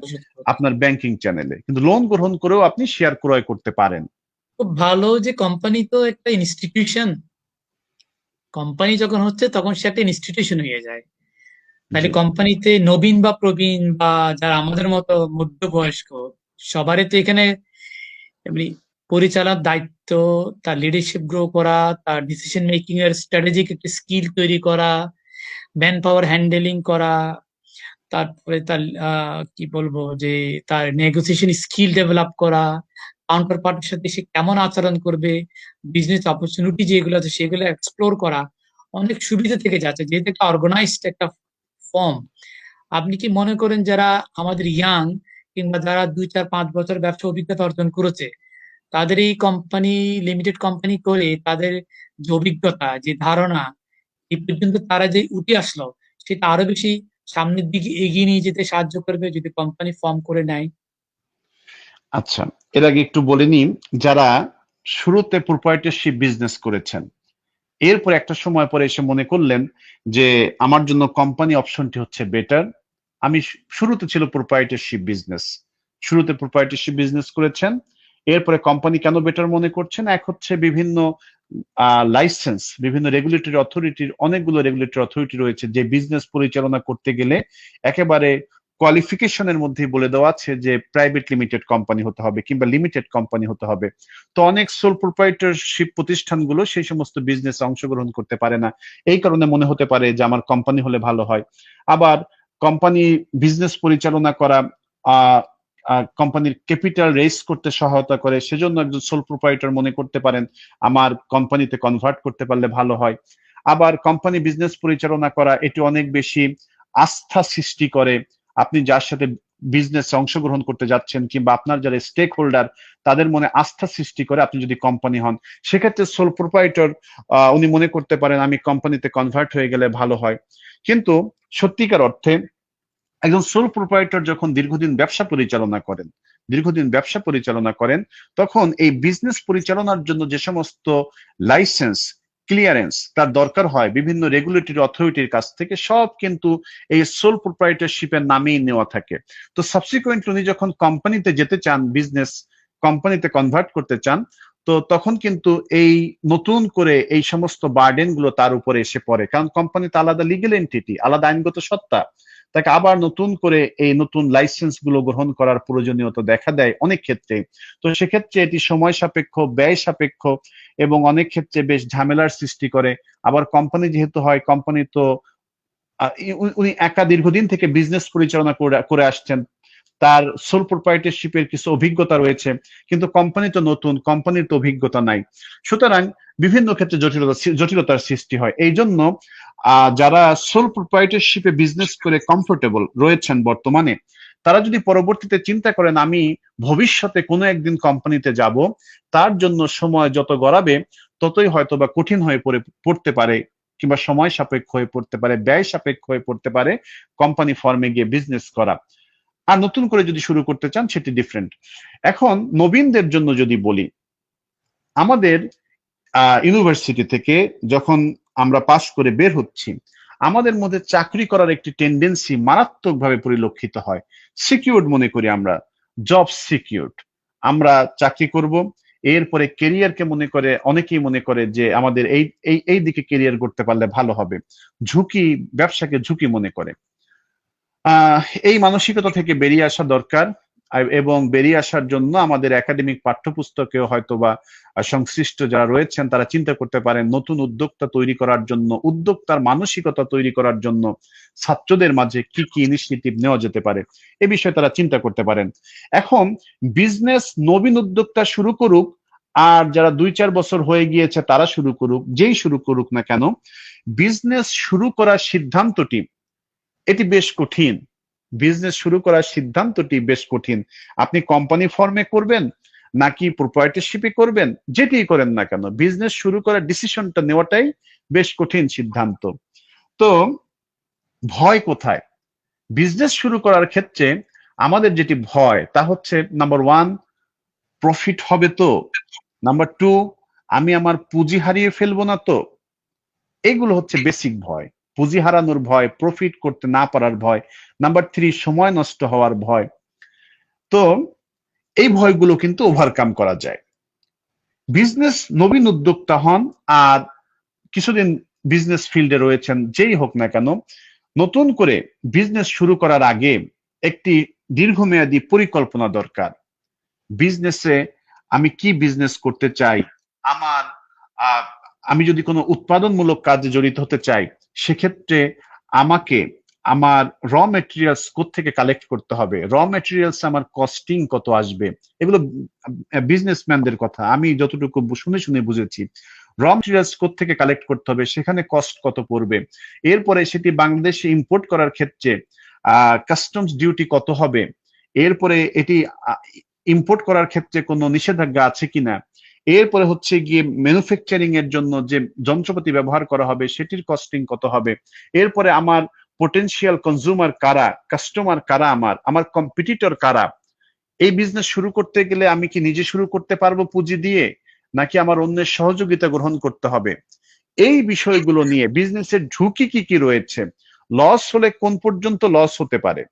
আপনার ব্যাংকিং চ্যানেলে। কিন্তু লোন গ্রহণ করেও আপনি শেয়ার ক্রয় করতে পারেন। খুব ভালো যে কোম্পানি তো একটা ইনস্টিটিউশন, কোম্পানি যখন হচ্ছে তখন সে একটা ইনস্টিটিউশন হয়ে যায়। তাহলে জি। কোম্পানিতে নবীন বা প্রবীণ বা যারা আমাদের মতো মধ্যবয়স্ক, সবারই তো এখানে এমনি পরিচালনার দায়িত্ব, তার লিডারশিপ গ্রো করা, তার ডিসিশন মেকিং এর স্ট্র্যাটেজিক একটা স্কিল তৈরি করা, ম্যান পাওয়ার হ্যান্ডেলিং করা, তারপরে তার কি বলবো যে তার নেগোসিয়েশন স্কিল ডেভেলপ করা, কাউন্টার পার্টির সাথে সে কেমন আচরণ করবে, বিজনেস অপরচুনিটি যেগুলো আছে সেগুলো এক্সপ্লোর করা, অনেক সুবিধা থেকে যাচ্ছে, যেহেতু একটা অর্গানাইজড একটা ফর্ম। আপনি কি মনে করেন যারা আমাদের ইয়াং, কিংবা যারা 2 4 5 বছর ব্যবসা অভিজ্ঞতা অর্জন করেছে, তাদের এই কোম্পানি, লিমিটেড কোম্পানি করে তাদের যে অভিজ্ঞতা, যে ধারণা, এই পর্যন্ত তারা যে উঠে আসলো, সেটা আরো বেশি সামনের দিকে এগিয়ে নিয়ে যেতে সাহায্য করবে যদি কোম্পানি ফর্ম করে নেয়? আচ্ছা, এর আগে একটু বলে নিই, যারা শুরুতে প্রোপ্রাইটারশিপ বিজনেস করেছেন, এরপর একটা সময় পরে এসে মনে করলেন যে আমার জন্য কোম্পানি অপশনটি হচ্ছে বেটার। আমি শুরুতে ছিল প্রোপ্রাইটারশিপ বিজনেস করেছেন। এরপরে কোম্পানি কেন বেটার মনে করছেন? এক হচ্ছে বিভিন্ন লাইসেন্স, বিভিন্ন অনেকগুলো রেগুলেটরি অথরিটি রয়েছে যে বিজনেস পরিচালনা করতে গেলে একেবারে কোয়ালিফিকেশনের মধ্যেই বলে দেওয়া আছে যে প্রাইভেট লিমিটেড কোম্পানি হতে হবে কিংবা লিমিটেড কোম্পানি হতে হবে। তো অনেক সোল প্রোপ্রাইটারশিপ প্রতিষ্ঠানগুলো সেই সমস্ত বিজনেসে অংশগ্রহণ করতে পারে না। এই কারণে মনে হতে পারে যে আমার কোম্পানি হলে ভালো হয়। আবার কোম্পানি বিজনেস পরিচালনা করা, আহ কোম্পানির ক্যাপিটাল রেজ করতে সহায়তা করে, সেজন্য একজন সোল প্রোপ্রাইটার মনে করতে পারেন আমার কোম্পানিতে কনভার্ট করতে পারলে ভালো হয়। আবার কোম্পানি বিজনেস পরিচালনা করা, এটি অনেক বেশি আস্থা সৃষ্টি করে। আপনি যার সাথে বিজনেস অংশগ্রহণ করতে যাচ্ছেন কিংবা আপনার যারা স্টেক হোল্ডার, তাদের মনে আস্থা সৃষ্টি করে আপনি যদি কোম্পানি হন। সেক্ষেত্রে সোল প্রোপ্রাইটর উনি মনে করতে পারেন আমি কোম্পানিতে কনভার্ট হয়ে গেলে ভালো হয়। কিন্তু সত্যিকার অর্থে একজন সোল প্রোপ্রাইটর যখন দীর্ঘদিন ব্যবসা পরিচালনা করেন, তখন এই বিজনেস পরিচালনার জন্য যে সমস্ত লাইসেন্স, ক্লিয়ারেন্স তার দরকার হয় বিভিন্ন রেগুলেটরি অথরিটির কাছ থেকে, সব কিন্তু এই সোল প্রোপ্রাইটারশিপের নামেই নেওয়া থাকে। তো সাবসিকুয়েন্টলি উনি যখন কোম্পানিতে যেতে চান, কোম্পানিতে কনভার্ট করতে চান, তো তখন কিন্তু এই নতুন করে এই সমস্ত বার্ডেন গুলো তার উপরে এসে পড়ে, কারণ কোম্পানি তো আলাদা লিগেল এন্টিটি, আলাদা আইনগত সত্তা, তাকে আবার নতুন করে এই নতুন লাইসেন্স গুলো গ্রহণ করার প্রয়োজনীয়তা দেখা দেয় অনেক ক্ষেত্রে। তো সেক্ষেত্রে এটি সময় সাপেক্ষ, ব্যয় সাপেক্ষ এবং অনেক ক্ষেত্রে বেশ ঝামেলার সৃষ্টি করে। আবার কোম্পানি যেহেতু হয়, কোম্পানি তো উনি একা দীর্ঘদিন থেকে বিজনেস পরিচালনা করে আসছেন, তার সোল প্রোপ্রাইটারশিপের কিছু অভিজ্ঞতা রয়েছে, কিন্তু কোম্পানি তো নতুন, কোম্পানির তো অভিজ্ঞতা নাই। সুতরাং বিভিন্ন ক্ষেত্রে জটিলতার সৃষ্টি হয়। এই জন্য যারা সোল প্রোপ্রাইটারশিপে বিজনেস করে কমফোর্টেবল রয়েছেন বর্তমানে, তারা যদি পরবর্তীতে চিন্তা করেন আমি ভবিষ্যতে কোনো একদিন কোম্পানিতে যাব, তার জন্য সময় যত গড়াবে ততই হয়তো বা কঠিন হয়ে পড়তে পারে, কিংবা সময় সাপেক্ষ হয়ে পড়তে পারে, ব্যয় সাপেক্ষ হয়ে পড়তে পারে কোম্পানি ফর্মে গিয়ে বিজনেস করা। আর নতুন করে যদি শুরু করতে চান সেটি ডিফারেন্ট। এখন নবীনদের জন্য যদি বলি, আমাদের ইউনিভার্সিটি থেকে যখন আমরা পাশ করে বের হচ্ছি, আমাদের মধ্যে চাকরি করার একটি টেন্ডেন্সি মারাত্মকভাবে পরিলক্ষিত হয়। সিকিউরড মনে করি আমরা, জব সিকিউরড, আমরা চাকরি করব, এরপরে কেরিয়ারকে মনে করে, অনেকেই মনে করে যে আমাদের এই দিকে কেরিয়ার করতে পারলে ভালো হবে, ঝুঁকি, ব্যবসাকে ঝুঁকি মনে করে। এই মানসিকতা থেকে বেরিয়ে আসা দরকার, এবং বেরিয়ে আসার জন্য আমাদের একাডেমিক পাঠ্যপুস্তকেও হয়তোবা সংশ্লিষ্ট যারা রয়েছেন তারা চিন্তা করতে পারেন নতুন উদ্যোক্তা তৈরি করার জন্য, উদ্যোক্তার মানসিকতা তৈরি করার জন্য ছাত্রদের মাঝে কি কি ইনিশিয়েটিভ নেওয়া যেতে পারে, এ বিষয়ে তারা চিন্তা করতে পারেন। এখন বিজনেস নবীন উদ্যোক্তা শুরু করুক, আর যারা 2-4 বছর হয়ে গিয়েছে তারা শুরু করুক, যেই শুরু করুক না কেন, বিজনেস শুরু করার সিদ্ধান্তটি এটি বেশ কঠিন। বিজনেস শুরু করার সিদ্ধান্তটি বেশ কঠিন। আপনি কোম্পানি ফর্মে করবেন নাকি প্রোপ্রাইটারশিপে করবেন, যেটি করেন না কেন, বিজনেস শুরু করার ডিসিশনটা নেওয়াটাই বেশ কঠিন সিদ্ধান্ত। তো ভয় কোথায়? বিজনেস শুরু করার ক্ষেত্রে আমাদের যেটি ভয় তা হচ্ছে, নাম্বার 1, প্রফিট হবে তো, নাম্বার 2, আমি আমার পুঁজি হারিয়ে ফেলবো না তো। এগুলো হচ্ছে বেসিক ভয়। পুঁজি হারানোর ভয়, প্রফিট করতে না পারার ভয়, নাম্বার 3 সময় নষ্ট হওয়ার ভয়। তো এই ভয়গুলো কিন্তু ওভারকাম করা যায়। বিজনেস নবীন উদ্যোক্তা হন আর কিছুদিন বিজনেস ফিল্ডে রয়েছেন, যেই হোক না কেন, নতুন করে বিজনেস শুরু করার আগে একটি দীর্ঘমেয়াদী পরিকল্পনা দরকার। বিজনেসে আমি কি বিজনেস করতে চাই, আমার আমি যদি কোনো উৎপাদনমূলক কাজে জড়িত হতে চাই, সেক্ষেত্রে আমাকে আমার র মেটেরিয়ালস কোত্থেকে কালেক্ট করতে হবে, র মেটেরিয়ালস আমার কস্টিং কত আসবে, এগুলো বিজনেসম্যানদের কথা, আমি যতটুকু শুনে বুঝেছি। র মেটেরিয়ালস কোত্থেকে কালেক্ট করতে হবে, সেখানে কস্ট কত পড়বে, এরপরে সেটি বাংলাদেশে ইম্পোর্ট করার ক্ষেত্রে কাস্টমস ডিউটি কত হবে, এরপরে এটি ইম্পোর্ট করার ক্ষেত্রে কোনো নিষেধাজ্ঞা আছে কিনা, এরপরে হচ্ছে গিয়ে ম্যানুফ্যাকচারিং এর জন্য যে যন্ত্রপাতি ব্যবহার করা হবে সেটির কস্টিং কত হবে, এরপরে আমার পোটেনশিয়াল কনজিউমার কারা, কাস্টমার কারা, আমার কম্পিটিটর কারা। এই বিজনেস শুরু করতে গেলে আমি কি নিজে শুরু করতে পারবো পুঁজি দিয়ে, নাকি আমার অন্যের সহযোগিতা গ্রহণ করতে হবে, এই বিষয়গুলো নিয়ে বিজনেসের ঝুঁকি কি কি রয়েছে, লস হলে কোন পর্যন্ত লস হতে পারে,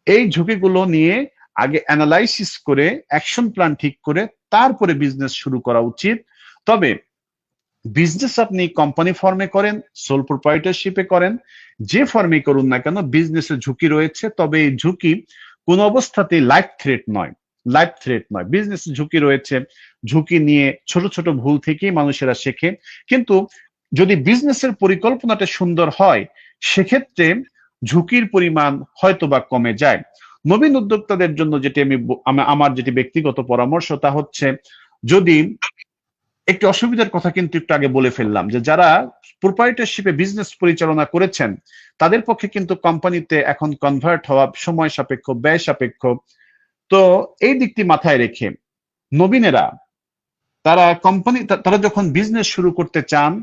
এই ঝুঁকিগুলো নিয়ে আগে অ্যানালাইসিস করে অ্যাকশন প্ল্যান ঠিক করে তারপরে বিজনেস শুরু করা উচিত। তবে বিজনেস আপনি কোম্পানি ফর্মে করেন, সোল প্রোপ্রাইটারশিপে করেন, যে ফর্মে করুন না কেন, বিজনেসে ঝুঁকি রয়েছে, তবে এই ঝুঁকি কোন অবস্থাতেই লাইফ থ্রেট নয়, লাইফ থ্রেট নয়। বিজনেসে ঝুঁকি রয়েছে, ঝুঁকি নিয়ে ছোট ছোট ভুল থেকেই মানুষেরা শেখে, কিন্তু যদি বিজনেসের পরিকল্পনাটা সুন্দর হয় সেক্ষেত্রে ঝুঁকির পরিমাণ হয়তো বা কমে যায়। নবীন উদ্যোক্তাদের জন্য যেটি আমার যেটি ব্যক্তিগত পরামর্শ তা হচ্ছে, যদি একটি অসুবিধার কথা কিন্তু একটু আগে বলে ফেললাম, যে যারা প্রোপ্রাইটারশিপে বিজনেস পরিচালনা করেছেন তাদের পক্ষে কিন্তু কোম্পানিতে এখন কনভার্ট হওয়া সময় সাপেক্ষ, ব্যয় সাপেক্ষ। তো এই দিকটি মাথায় রেখে নবীনেরা তারা যখন বিজনেস শুরু করতে চান,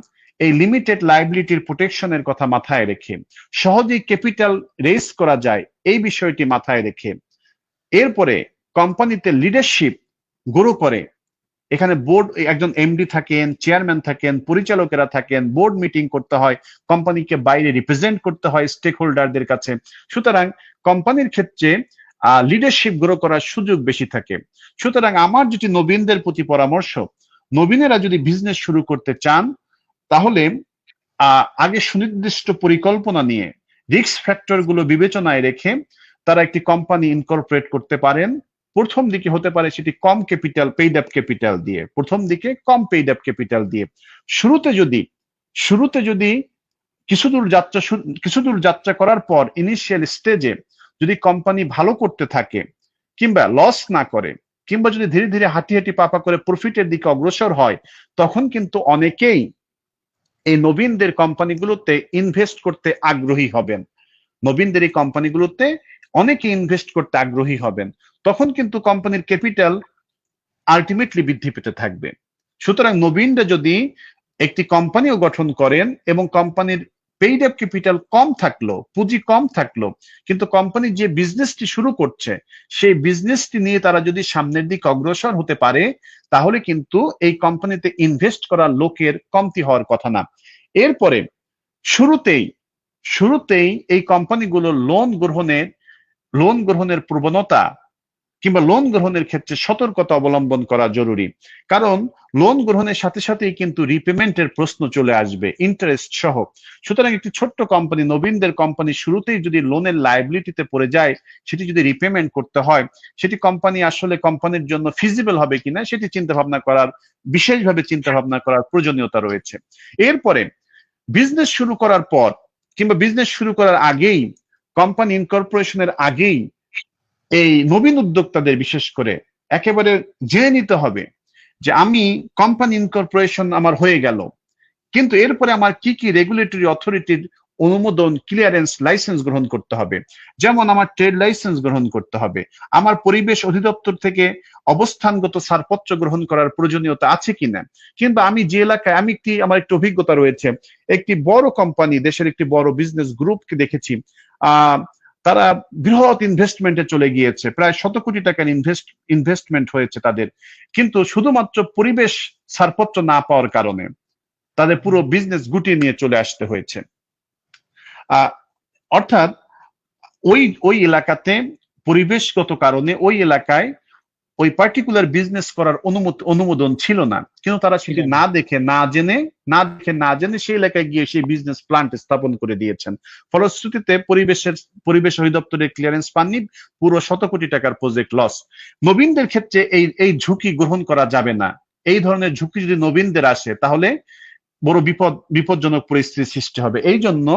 এই লিমিটেড লায়াবিলিটির প্রোটেকশনের কথা মাথায় রেখে, সহজেই ক্যাপিটাল রেজ করা যায় এই বিষয়টি মাথায় রেখে, এরপরে কোম্পানিতে লিডারশিপ গ্রো করে, এখানে বোর্ড, একজন এমডি থাকেন, চেয়ারম্যান থাকেন, পরিচালকেরা থাকেন, বোর্ড মিটিং করতে হয়, কোম্পানিকে বাইরে রিপ্রেজেন্ট করতে হয় স্টেক হোল্ডারদের কাছে। সুতরাং কোম্পানির ক্ষেত্রে লিডারশিপ গ্রো করার সুযোগ বেশি থাকে। সুতরাং আমার যেটি নবীনদের প্রতি পরামর্শ, নবীনেরা যদি বিজনেস শুরু করতে চান তাহলে আগে সুনির্দিষ্ট পরিকল্পনা নিয়ে রিস্ক ফ্যাক্টর গুলো বিবেচনায় রেখে তারা একটি কোম্পানি ইনকর্পোরেট করতে পারেন। প্রথম দিকে হতে পারে সেটি কম ক্যাপিটাল, পেইড আপ ক্যাপিটাল দিয়ে, প্রথম দিকে কম পেইড আপ ক্যাপিটাল দিয়ে। শুরুতে যদি কিছুদূর যাত্রা করার পর ইনিশিয়াল স্টেজে যদি কোম্পানি ভালো করতে থাকে কিংবা লস না করে, কিংবা যদি ধীরে ধীরে হাঁটি হাঁটি পাপা করে প্রফিটের দিকে অগ্রসর হয়, তখন কিন্তু অনেকেই এই নবীনদের কোম্পানিগুলোতে ইনভেস্ট করতে আগ্রহী হবেন। নবীনদের এই কোম্পানিগুলোতে অনেকে ইনভেস্ট করতে আগ্রহী হবেন। তখন কিন্তু কোম্পানির ক্যাপিটাল আলটিমেটলি বৃদ্ধি পেতে থাকবে। সুতরাং নবীনরা যদি একটি কোম্পানিও গঠন করেন এবং কোম্পানির পেইড আপ ক্যাপিটাল কম থাকলো, পুঁজি কম থাকলো, কিন্তু কোম্পানি যে বিজনেসটি শুরু করছে সেই বিজনেসটি নিয়ে তারা যদি সামনের দিকে অগ্রসর হতে পারে, তাহলে কিন্তু এই কোম্পানিতে ইনভেস্ট করা লোকের কমতি হওয়ার কথা না। এরপরে শুরুতেই এই কোম্পানিগুলো লোন গ্রহণের প্রবণতা কিংবা লোন গ্রহণের ক্ষেত্রে সতর্কতা অবলম্বন করা জরুরি। কারণ লোন গ্রহণের সাথে সাথেই কিন্তু রিপেমেন্টের প্রশ্ন চলে আসবে, ইন্টারেস্ট সহ। সুতরাং একটি ছোট্ট কোম্পানি, নবীনদের কোম্পানি শুরুতেই যদি লোনের লায়াবিলিটিতে পড়ে যায়, সেটি যদি রিপেমেন্ট করতে হয়, সেটি কোম্পানি আসলে কোম্পানির জন্য ফিজিবল হবে কিনা সেটি বিশেষভাবে চিন্তা ভাবনা করার প্রয়োজনীয়তা রয়েছে। এরপরে বিজনেস শুরু করার পর কিংবা বিজনেস শুরু করার আগেই, কোম্পানি ইনকর্পোরেশনের আগেই এই নবীন উদ্যোক্তাদের বিশেষ করে একেবারে জেনে নিতে হবে যে আমি কোম্পানি ইনকর্পোরেশন আমার হয়ে গেল, কিন্তু এরপরে আমার কি কি রেগুলেটরি অথরিটির অনুমোদন, ক্লিয়ারেন্স, লাইসেন্স গ্রহণ করতে হবে। যেমন আমার ট্রেড লাইসেন্স গ্রহণ করতে হবে, আমার পরিবেশ অধিদপ্তর থেকে অবস্থানগত ছাড়পত্র গ্রহণ করার প্রয়োজনীয়তা আছে কিনা, কিংবা আমি যে এলাকায় আমার একটি অভিজ্ঞতা রয়েছে, একটি বড় কোম্পানি, দেশের একটি বড় বিজনেস গ্রুপকে দেখেছি, তারা বৃহৎ ইনভেস্টমেন্টে চলে গিয়েছে, প্রায় 100 কোটি টাকার ইনভেস্টমেন্ট হয়েছে তাদের, কিন্তু শুধুমাত্র পরিবেশ ছাড়পত্র না পাওয়ার কারণে তাদের পুরো বিজনেস গুটিয়ে নিয়ে চলে আসতে হয়েছে। অর্থাৎ ওই এলাকাতে পরিবেশগত কারণে ওই এলাকায় ওই পার্টিকুলার বিজনেস করার অনুমোদন ছিল না, কিন্তু তারা সেটি না দেখে না জেনে সেই এলাকায় গিয়ে সেই বিজনেস প্ল্যান্ট স্থাপন করে দিয়েছেন। ফলশ্রুতিতে পরিবেশ অধিদপ্তরের ক্লিয়ারেন্স পাননি, পুরো 100 কোটি টাকার প্রজেক্ট লস। নবীনদের ক্ষেত্রে এই ঝুঁকি গ্রহণ করা যাবে না। এই ধরনের ঝুঁকি যদি নবীনদের আসে, তাহলে বড় বিপজ্জনক পরিস্থিতির সৃষ্টি হবে। এই জন্য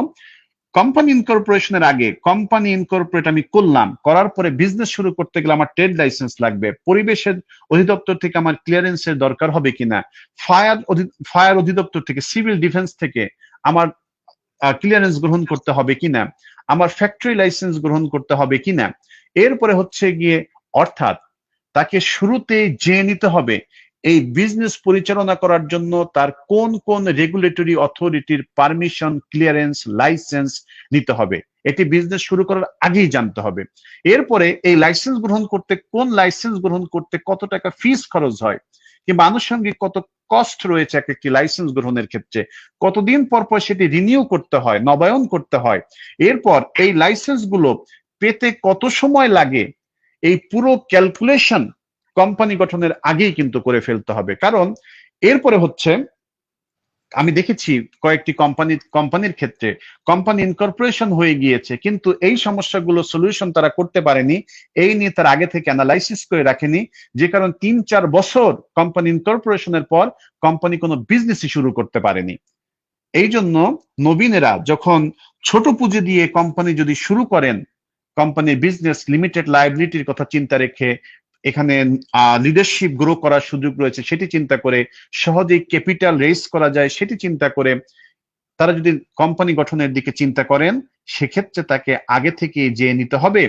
কোম্পানি ইনকর্পোরেশনের আগে, কোম্পানি ইনকর্পোরেট আমি করলাম, করার পরে বিজনেস শুরু করতে গেলে আমার ট্রেড লাইসেন্স লাগবে, পরিবেশের অধিদপ্তর থেকে আমার ক্লিয়ারেন্সের দরকার হবে কিনা, ফায়ার অধিদপ্তর থেকে, সিভিল ডিফেন্স থেকে আমার ক্লিয়ারেন্স গ্রহণ করতে হবে কিনা, আমার ফ্যাক্টরি লাইসেন্স গ্রহণ করতে হবে কিনা। এরপরে হচ্ছে গিয়ে, অর্থাৎ তাকে শুরুতে জেনে নিতে হবে এই বিজনেস পরিচালনা করার জন্য তার কোন কোন রেগুলেটরি অথরিটির পারমিশন, ক্লিয়ারেন্স, লাইসেন্স নিতে হবে। এটি বিজনেস শুরু করার আগেই জানতে হবে। এরপরে এই কোন লাইসেন্স গ্রহণ করতে কত টাকা ফিস খরচ হয়, কিংবা আনুষঙ্গিক কত কস্ট রয়েছে একটি লাইসেন্স গ্রহণের ক্ষেত্রে, কতদিন পর পর সেটি রিনিউ করতে হয়, নবায়ন করতে হয়, এরপর এই লাইসেন্স গুলো পেতে কত সময় লাগে, এই পুরো ক্যালকুলেশন কোম্পানি গঠনের আগেই কিন্তু করে ফেলতে হবে। কারণ এরপরে হচ্ছে, আমি দেখেছি কয়েকটি কোম্পানির ক্ষেত্রে কোম্পানি ইনকর্পোরেশন হয়ে গিয়েছে, কিন্তু এই সমস্যাগুলো সলিউশন তারা করতে পারেনি, এই নিয়ে তারা আগে থেকে অ্যানালাইসিস করে রাখেনি, যে কারণ 3-4 বছর কোম্পানি ইনকর্পোরেশনের পর কোম্পানি কোনো বিজনেসই শুরু করতে পারেনি। এই জন্য নবীনেরা যখন ছোট পুঁজি দিয়ে কোম্পানি যদি শুরু করেন, কোম্পানির বিজনেস লিমিটেড লায়াবিলিটির কথা চিন্তা রেখে, এখানে লিডারশিপ গ্রো করার সুযোগ রয়েছে সেটি চিন্তা করে, সহজেই ক্যাপিটাল রেজ করা যায় সেটি চিন্তা করে তারা যদি কোম্পানি গঠনের দিকে চিন্তা করেন, সেক্ষেত্রে তাকে আগে থেকে জেনে নিতে হবে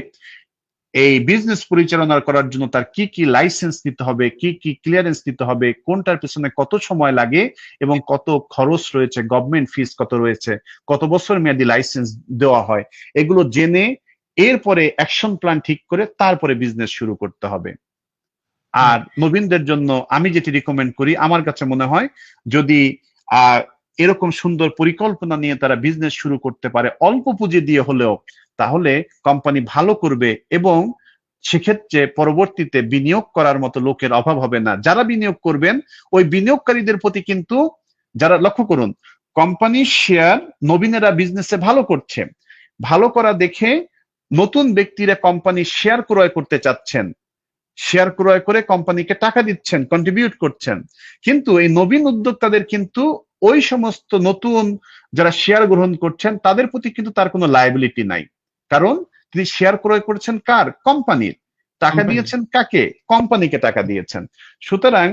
এই বিজনেস পরিচালনা করার জন্য তার কি কি লাইসেন্স নিতে হবে, কি কি ক্লিয়ারেন্স নিতে হবে, কোনটার পেছনে কত সময় লাগে এবং কত খরচ রয়েছে, গভর্নমেন্ট ফিস কত রয়েছে, কত বছর মেয়াদী লাইসেন্স দেওয়া হয়, এগুলো জেনে এরপরে অ্যাকশন প্ল্যান ঠিক করে তারপরে বিজনেস শুরু করতে হবে। আর নবীনদের জন্য আমি যেটি রিকমেন্ড করি, আমার কাছে মনে হয় যদি এরকম সুন্দর পরিকল্পনা নিয়ে তারা বিজনেস শুরু করতে পারে অল্প পুঁজি দিয়ে হলেও, তাহলে কোম্পানি ভালো করবে এবং সেক্ষেত্রে পরবর্তীতে বিনিয়োগ করার মতো লোকের অভাব হবে না। যারা বিনিয়োগ করবেন ওই বিনিয়োগকারীদের প্রতি কিন্তু, যারা, লক্ষ্য করুন, কোম্পানির শেয়ার নবীনেরা বিজনেসে ভালো করছে, ভালো করা দেখে নতুন ব্যক্তিরা কোম্পানির শেয়ার ক্রয় করতে চাচ্ছেন, শেয়ার ক্রয় করে কোম্পানিকে টাকা দিচ্ছেন, কন্ট্রিবিউট করছেন। কিন্তু এই নবীন উদ্যোক্তাদের কিন্তু ওই সমস্ত নতুন যারা শেয়ার গ্রহণ করছেন তাদের প্রতি কিন্তু তার কোনো লায়াবিলিটি নাই। কারণ তিনি শেয়ার ক্রয় করছেন কার? কোম্পানির। টাকা কোম্পানি। দিয়েছেন কাকে? কোম্পানিকে টাকা দিয়েছেন। সুতরাং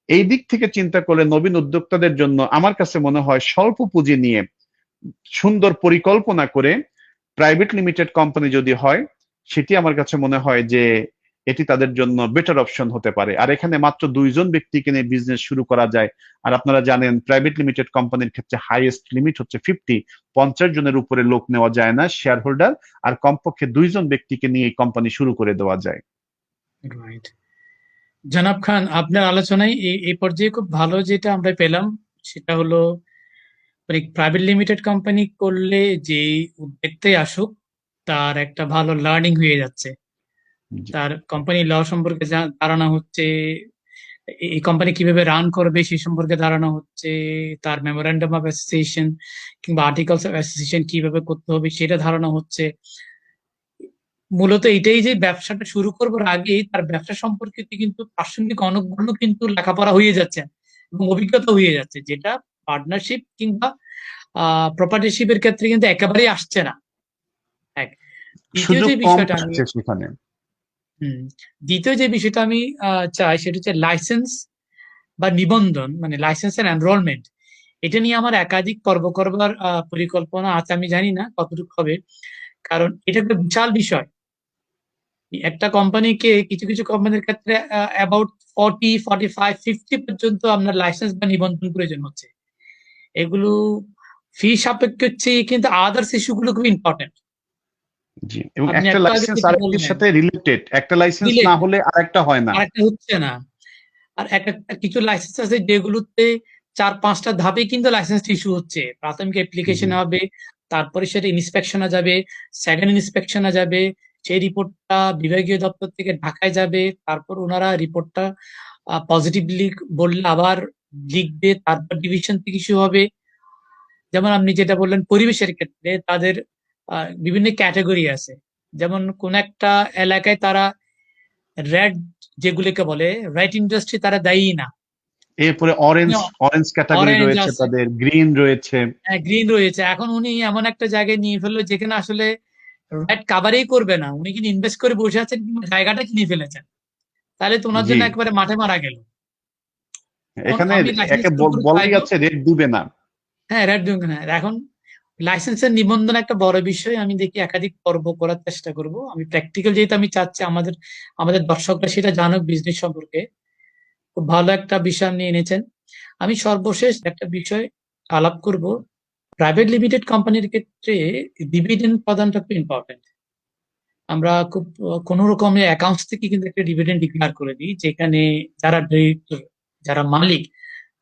এই দিক থেকে চিন্তা করলে নবীন উদ্যোক্তাদের জন্য আমার কাছে মনে হয় স্বল্প পুঁজি নিয়ে সুন্দর পরিকল্পনা করে প্রাইভেট লিমিটেড কোম্পানি যদি হয়, সেটি আমার কাছে মনে হয় যে এটি তাদের জন্য বেটার অপশন হতে পারে। আর এখানে মাত্র 2 জন ব্যক্তিকে নিয়ে বিজনেস শুরু করা যায়। আর আপনারা জানেন প্রাইভেট লিমিটেড কোম্পানির ক্ষেত্রে হাইয়েস্ট লিমিট হচ্ছে 50 জনের উপরে লোক নেওয়া যায় না শেয়ার হোল্ডার। আর কমপক্ষে 2 জন ব্যক্তিকে নিয়ে এই কোম্পানি শুরু করে দেওয়া যায়। রাইট। জনাব খান, আপনার আলোচনায় এই পর্যায়ে খুব ভালো যেটা আমরা পেলাম সেটা হলো মানে প্রাইভেট লিমিটেড কোম্পানি করলে যে উদ্যোক্তাই আসুক তার একটা ভালো লার্নিং হয়ে যাচ্ছে, জি। তার কোম্পানি ল সম্পর্কে ধারণা হচ্ছে, এই কোম্পানি কিভাবে রান করবে সেই সম্পর্কে ধারণা হচ্ছে, তার মেমোরেন্ডাম অফ অ্যাসোসিয়েশন কিংবা আর্টিকেলস অফ অ্যাসোসিয়েশন কিভাবে করতে হবে সেটা ধারণা হচ্ছে। মূলত এটাই যে ব্যবসাটা শুরু করবার আগেই তার ব্যবসা সম্পর্কিত কিন্তু প্রাসঙ্গিক অনেকগুলো কিন্তু লেখাপড়া হয়ে যাচ্ছে এবং অভিজ্ঞতা হয়ে যাচ্ছে, যেটা পার্টনারশিপ কিংবা প্রপার্টিশিপের ক্ষেত্রে কিন্তু একেবারেই আসছে না। এক। দ্বিতীয় সুযোগ যে কম বিষয়টা আমি থাকছে সেখানে। হুম দ্বিতীয় যে বিষয়টা আমি চাই সেটা হচ্ছে লাইসেন্স বা নিবন্ধন, মানে লাইসেন্স এন্ড এনরোলমেন্ট। এটা নিয়ে আমার একাধিক পর্ব করবার পরিকল্পনা আছে, আমি জানি না কতটুকু হবে, কারণ এটা একটা বিশাল বিষয়। একটা কোম্পানিকে, কিছু কিছু কোম্পানির ক্ষেত্রে অ্যাবাউট 40, 45, 50 পর্যন্ত আপনার লাইসেন্স বা নিবন্ধন প্রয়োজন হচ্ছে। এগুলো ফি সাপেক্ষ হচ্ছে, কিন্তু আদার্স ইস্যু গুলো খুব ইম্পর্টেন্ট। জি, এবং আপনি একটা একটু আগে লাইসেন্স যেটা আরেকটির বললেন সাথে রিলেটেড। একটা লাইসেন্স না রিলেটেড, হলে আরেকটা হয় না। আরেকটা হচ্ছে না। আর একটা কিছু লাইসেন্স আছে যেগুলোতে 4-5টা ধাপে কিন্তু লাইসেন্স ইস্যু হচ্ছে। প্রাথমিক অ্যাপ্লিকেশন জি, হবে, তারপরে সেটা ইন্সপেকশনে যাবে, সেকেন্ড ইন্সপেকশনে যাবে, সেই রিপোর্টটা বিভাগীয় দপ্তর থেকে ঢাকায় যাবে, তারপর ওনারা রিপোর্টটা পজিটিভলি বললে আবার লিখবে, তারপর ডিভিশন থেকে ইস্যু হবে। যেমন আপনি যেটা বললেন পরিবেশের ক্ষেত্রে তাদের বিভিন্ন ক্যাটাগরি আছে। যেমন কোন একটা এলাকায় তারা রেড, যেগুলোকে বলে রেড ইন্ডাস্ট্রি, তারা দায়ী না। এরপরে অরেঞ্জ অরেঞ্জ ক্যাটাগরি অরেঞ্জ রয়েছে, আছে, তাদের গ্রিন রয়েছে। গ্রিন রয়েছে। এখন উনি এমন একটা জায়গায় নিয়ে ফেললো যেখানে আসলে রেড কাভারই করবে না, উনি কিন্তু ইনভেস্ট করে বসে আছেন কিংবা জায়গাটা কিনে ফেলেছেন, তাহলে তো ওনার জি, জন্য একবারে মাঠে মারা গেল। এখন এখানে আমি লাইসেন্স একে করতে বলাই চাইবো, আছে রেট দিবে না। হ্যাঁ রেড দিবেন না। এখন লাইসেন্সের নিবন্ধন একটা বড় বিষয়, আমি দেখি একাধিক পর্ব করার চেষ্টা করব। আমি প্র্যাকটিক্যাল, যেহেতু আমি চাচ্ছি আমাদের আমাদের দর্শকরা সেটা জানুক বিজনেস সম্পর্কে, খুব ভালো একটা বিষয় আপনি এনেছেন। আমি সর্বশেষ একটা বিষয় আলাপ করব। প্রাইভেট লিমিটেড কোম্পানির ক্ষেত্রে ডিভিডেন্ড প্রদানটা খুব ইম্পর্টেন্ট। আমরা খুব কোন রকমের অ্যাকাউন্টস থেকে কিন্তু একটা ডিভিডেন্ড ডিক্লেয়ার করে দিই, যেখানে যারা ডিরেক্টর, যারা মালিক,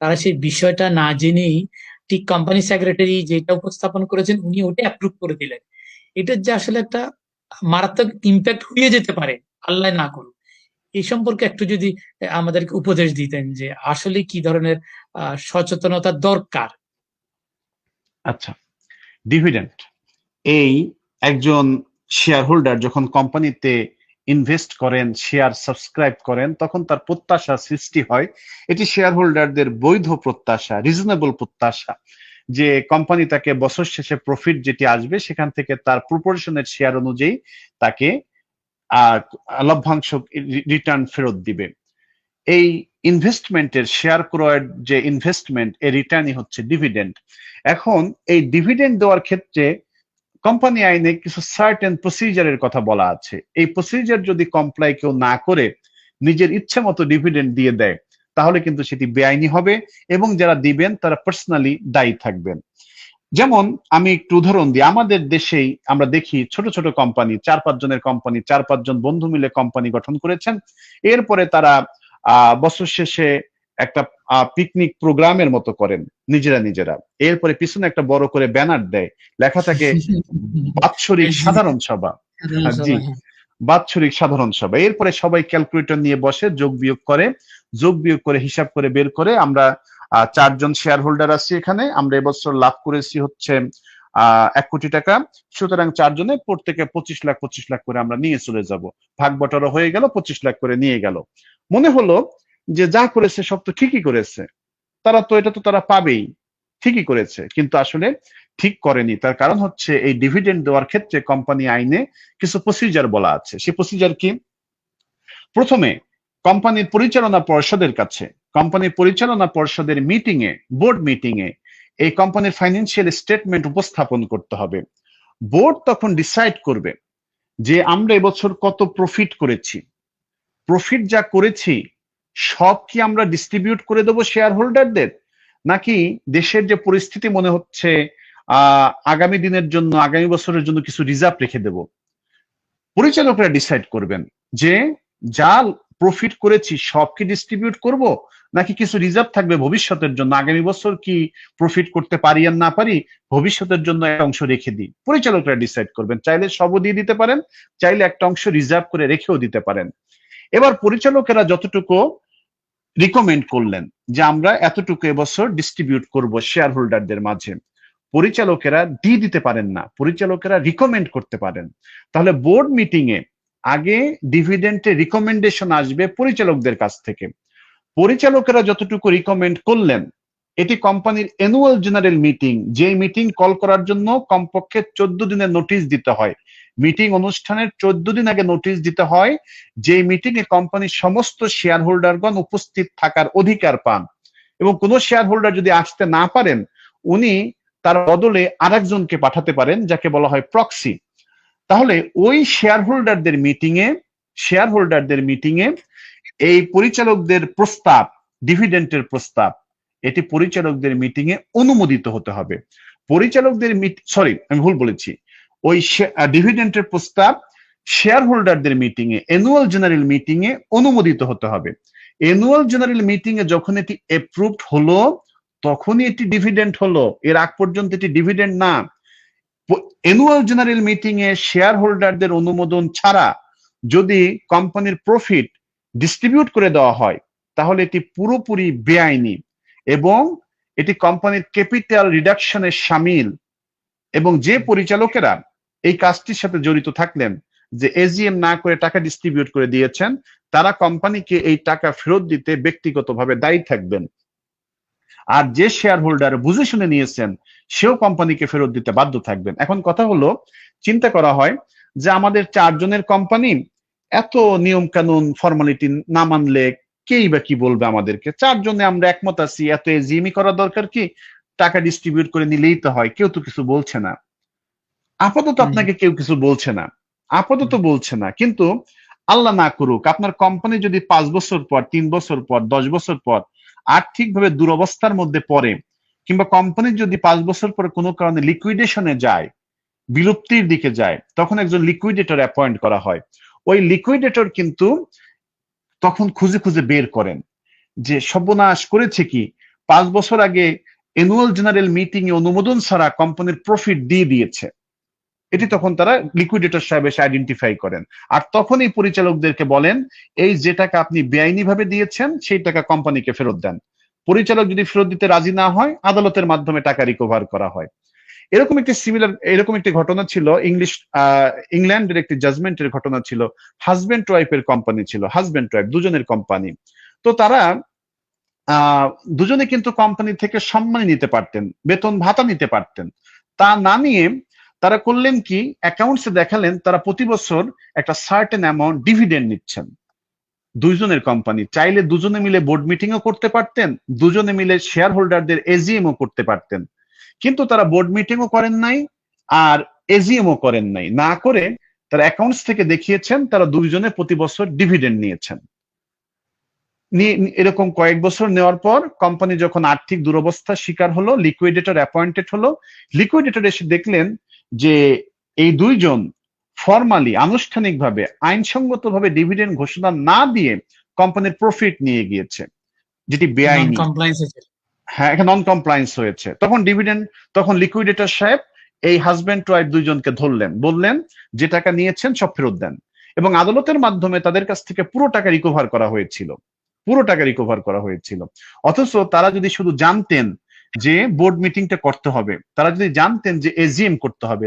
তারা সেই বিষয়টা না জেনেই ঠিক কোম্পানি সেক্রেটারি যেটা উপস্থাপন করেছেন উনি ওটা অ্যাপ্রুভ করে দিলেন। এটার যে আসলে একটা মারাত্মক ইম্প্যাক্ট হয়ে যেতে পারে, আল্লাহ না করুক। এই সম্পর্কে একটু যদি আমাদেরকে উপদেশ দিতেন যে আসলে কি ধরনের সচেতনতা দরকার। আচ্ছা, ডিভিডেন্ড, এই একজন শেয়ার হোল্ডার যখন কোম্পানিতে ইনভেস্ট করেন, শেয়ার সাবস্ক্রাইব করেন, তখন তার প্রত্যাশা সৃষ্টি হয়। এটি শেয়ার হোল্ডারদের বৈধ প্রত্যাশা, রিজনেবল প্রত্যাশা, যে কোম্পানি তাকে বছর শেষে প্রফিট যেটি আসবে সেখান থেকে তার প্রপোর্শনের শেয়ার অনুযায়ী তাকে লভ্যাংশ রিটার্ন ফেরত দিবে। এই ইনভেস্টমেন্টের, শেয়ার ক্রয়ের যে ইনভেস্টমেন্ট, এর রিটার্নই হচ্ছে ডিভিডেন্ড। এখন এই ডিভিডেন্ড দেওয়ার ক্ষেত্রে কোম্পানি আইনে কিছু সার্টেন প্রসিজারের কথা বলা আছে। এই প্রসিজার যদি কমপ্লাই কেউ না করে নিজের ইচ্ছে মতো ডিভিডেন্ড দিয়ে দেয়, তাহলে কিন্তু সেটি বেআইনি হবে এবং যারা দিবেন তারা পার্সোনালি দায়ী থাকবেন। যেমন আমি একটু উদাহরণ দিই, আমাদের দেশেই আমরা দেখি ছোট ছোট কোম্পানি, 4-5 জনের কোম্পানি, 4-5 জন বন্ধু মিলে কোম্পানি গঠন করেছেন। এরপরে তারা বছর শেষে একটা পিকনিক প্রোগ্রামের মতো করেন নিজেরা নিজেরা। এরপরে পিছনে একটা বড় করে ব্যানার দেয়, লেখা থাকে বাৎসরিক সাধারণ সভা। জি, হ্যাঁ। বাৎসরিক সাধারণ সভা। এরপরে সবাই ক্যালকুলেটর নিয়ে বসে যোগ বিয়োগ করে হিসাব করে বের করে আমরা 4 জন শেয়ার হোল্ডার আছি এখানে, আমরা এবছর লাভ করেছি হচ্ছে 1 কোটি টাকা। সুতরাং 4 জনে প্রত্যেকে 25 লাখ করে আমরা নিয়ে চলে যাব। ভাগ বটারা হয়ে গেল, 25 লাখ করে নিয়ে গেল। মনে হলো যে যা করেছে সব তো ঠিকই করেছে, এটা তো তারা পাবেই, ঠিকই করেছে, কিন্তু আসলে ঠিক করেনি। তার কারণ হচ্ছে এই ডিভিডেন্ড দেওয়ার ক্ষেত্রে কোম্পানি আইনে কিছু প্রসিজার বলা আছে। সেই প্রসিজার কি? প্রথমে কোম্পানির পরিচালনা পর্ষদের কাছে, কোম্পানির পরিচালনা পর্ষদের বোর্ড মিটিং এ এই কোম্পানির ফাইন্যান্সিয়াল স্টেটমেন্ট উপস্থাপন করতে হবে। বোর্ড তখন ডিসাইড করবে যে আমরা এবছর কত প্রফিট করেছি, প্রফিট যা করেছি সব কি আমরা ডিস্ট্রিবিউট করে দেবো শেয়ার হোল্ডারদের, নাকি দেশের যে পরিস্থিতি মনে হচ্ছে আগামী দিনের জন্য, আগামী বছরের জন্য কিছু রিজার্ভ রেখে দেব। পরিচালকরা ডিসাইড করবেন যে যা প্রফিট করেছি সব কি ডিস্ট্রিবিউট করব, নাকি কিছু রিজার্ভ থাকবে ভবিষ্যতের জন্য, আগামী বছর কি প্রফিট করতে পারি আর না পারি, ভবিষ্যতের জন্য একটা অংশ রেখে দিই। পরিচালকরা ডিসাইড করবেন, চাইলে সবও দিয়ে দিতে পারেন, চাইলে একটা অংশ রিজার্ভ করে রেখেও দিতে পারেন। এবার পরিচালকেরা যতটুকু রিকমেন্ড করলেন যে আমরা এতটুকু এবছর ডিস্ট্রিবিউট করব শেয়ার হোল্ডারদের মাঝে, পরিচালকেরা দিয়ে দিতে পারেন না, পরিচালকেরা রিকমেন্ড করতে পারেন। তাহলে বোর্ড মিটিং এ আগে ডিভিডেন্টের রিকমেন্ডেশন আসবে পরিচালকদের কাছ থেকে। পরিচালকেরা যতটুকু রিকমেন্ড করলেন এটি কোম্পানির অ্যানুয়াল জেনারেল মিটিং, যে মিটিং কল করার জন্য কমপক্ষে 14 দিনের নোটিশ দিতে হয়, মিটিং অনুষ্ঠানের 14 দিন আগে নোটিশ দিতে হয়, যে মিটিং এ কোম্পানির সমস্ত শেয়ার হোল্ডারগণ উপস্থিত থাকার অধিকার পান। এবং কোন শেয়ার হোল্ডার যদি আসতে না পারেন, উনি তার বদলে আরেকজনকে পাঠাতে পারেন, যাকে বলা হয় প্রক্সি। তাহলে ওই শেয়ার হোল্ডারদের মিটিং এ এই পরিচালকদের প্রস্তাব, ডিভিডেন্টের প্রস্তাব, এটি পরিচালকদের মিটিং এ অনুমোদিত হতে হবে। আমি ভুল বলেছি, ওই ডিভিডেন্টের প্রস্তাব শেয়ার হোল্ডারদের মিটিং এ, অ্যানুয়াল জেনারেল মিটিং এ অনুমোদিত হতে হবে। অ্যানুয়াল জেনারেল মিটিং এ যখন এটি অ্যাপ্রুভড হলো তখনই এটি ডিভিডেন্ট হলো, এর আগ পর্যন্ত এটি ডিভিডেন্ট না। অ্যানুয়াল জেনারেল মিটিং এ শেয়ার হোল্ডারদের অনুমোদন ছাড়া যদি কোম্পানির প্রফিট ডিস্ট্রিবিউট করে দেওয়া হয় তাহলে এটি পুরোপুরি বেআইনি এবং এটি কোম্পানির ক্যাপিটাল রিডাকশনের শামিল। এবং যে পরিচালকেরা এই কাজটির সাথে জড়িত থাকলেন, যে এজিএম না করে টাকা ডিস্ট্রিবিউট করে দিয়েছেন, তারা কোম্পানিকে এই টাকা ফেরত দিতে ব্যক্তিগতভাবে দায়ী থাকবেন। আর যে শেয়ার হোল্ডার বুঝে শুনে নিয়েছেন সেও কোম্পানিকে ফেরত দিতে বাধ্য থাকবেন। এখন কথা হলো, চিন্তা করা হয় যে আমাদের 4 জনের কোম্পানি, এত নিয়ম কানুন ফর্মালিটি না মানলে কেই বা কি বলবে আমাদেরকে, 4 জনে আমরা একমত আছি, এত এজিএমই করা দরকার কি, টাকা ডিস্ট্রিবিউট করে নিলেই তো হয়, কেউ তো কিছু বলছে না। আপাতত আপনাকে কেউ কিছু বলছে না, কিন্তু আল্লাহ না করুক আপনার কোম্পানি যদি 5 বছর পর, 3 বছর পর, 10 বছর পর আর্থিকভাবে দুরবস্থার মধ্যে পড়ে, কিংবা কোম্পানি যদি 5 বছর পরে কোনো কারণে লিকুইডেশনে যায়, বিলুপ্তির দিকে যায়, তখন একজন লিকুইডেটর অ্যাপয়েন্ট করা হয়। ওই লিকুইডেটর কিন্তু তখন খুঁজে খুঁজে বের করেন যে সর্বনাশ করেছে কি, 5 বছর আগে অ্যানুয়াল জেনারেল মিটিং এ অনুমোদন ছাড়া কোম্পানির প্রফিট দিয়ে দিয়েছে। এটি তখন তারা লিকুইডেটর সাহেব এসে আইডেন্টিফাই করেন, আর তখন এই পরিচালকদেরকে বলেন এই যে টাকা আপনি বেআইনি ভাবে দিয়েছেন সেই টাকা কোম্পানিকে ফেরত দেন। পরিচালক যদি ফেরত দিতে রাজি না হয়, আদালতের মাধ্যমে টাকা রিকভার করা হয়। এরকম একটি ঘটনা ছিল ইংল্যান্ডের একটি জাজমেন্টের ঘটনা ছিল। হাজবেন্ড ওয়াইফের কোম্পানি ছিল, হাজবেন্ড ওয়াইফ দুজনের কোম্পানি। তো তারা দুজনে কিন্তু কোম্পানি থেকে সম্মানী নিতে পারতেন, বেতন ভাতা নিতে পারতেন। তা না নিয়ে তারা করলেন কি, অ্যাকাউন্টসে দেখালেন তারা প্রতি বছর একটা সার্টেন অ্যামাউন্ট ডিভিডেন্ড নিচ্ছেন। দুইজনের কোম্পানি, চাইলে দুজনে মিলে বোর্ড মিটিংও করতে পারতেন, দুজনে মিলে শেয়ার হোল্ডারদের এজিএমও করতে পারতেন, কিন্তু তারা বোর্ড মিটিংও করেন নাই আর এজিএমও করেন নাই। না করে তারা অ্যাকাউন্টস থেকে দেখিয়েছেন তারা দুইজনে প্রতি বছর ডিভিডেন্ড নিয়েছেন। এরকম কয়েক বছর নেওয়ার পর কোম্পানি যখন আর্থিক দুরবস্থার শিকার হলো, লিকুইডেটর অ্যাপয়েন্টেড হলো। লিকুইডেটর এসে দেখলেন যে এই দুইজন ফর্মালি, আনুষ্ঠানিকভাবে, আইনসঙ্গতভাবে ডিভিডেন্ড ঘোষণা না দিয়ে কোম্পানির প্রফিট নিয়ে গিয়েছে, যেটি বেআইনি। হ্যাঁ, এখানে নন কমপ্লায়েন্স হয়েছে। তখন লিকুইডেটর সাহেব এই হাজবেন্ড ওয়াইফ দুইজনকে ধরলেন, বললেন যে টাকা নিয়েছেন সব ফেরত দেন। এবং আদালতের মাধ্যমে তাদের কাছ থেকে পুরো টাকা রিকভার করা হয়েছিল, পুরো টাকা রিকভার করা হয়েছিল। অথচ তারা যদি শুধু জানতেন যে বোর্ড মিটিংটা করতে হবে, তারা যদি জানতেন যে এজিএম করতে হবে,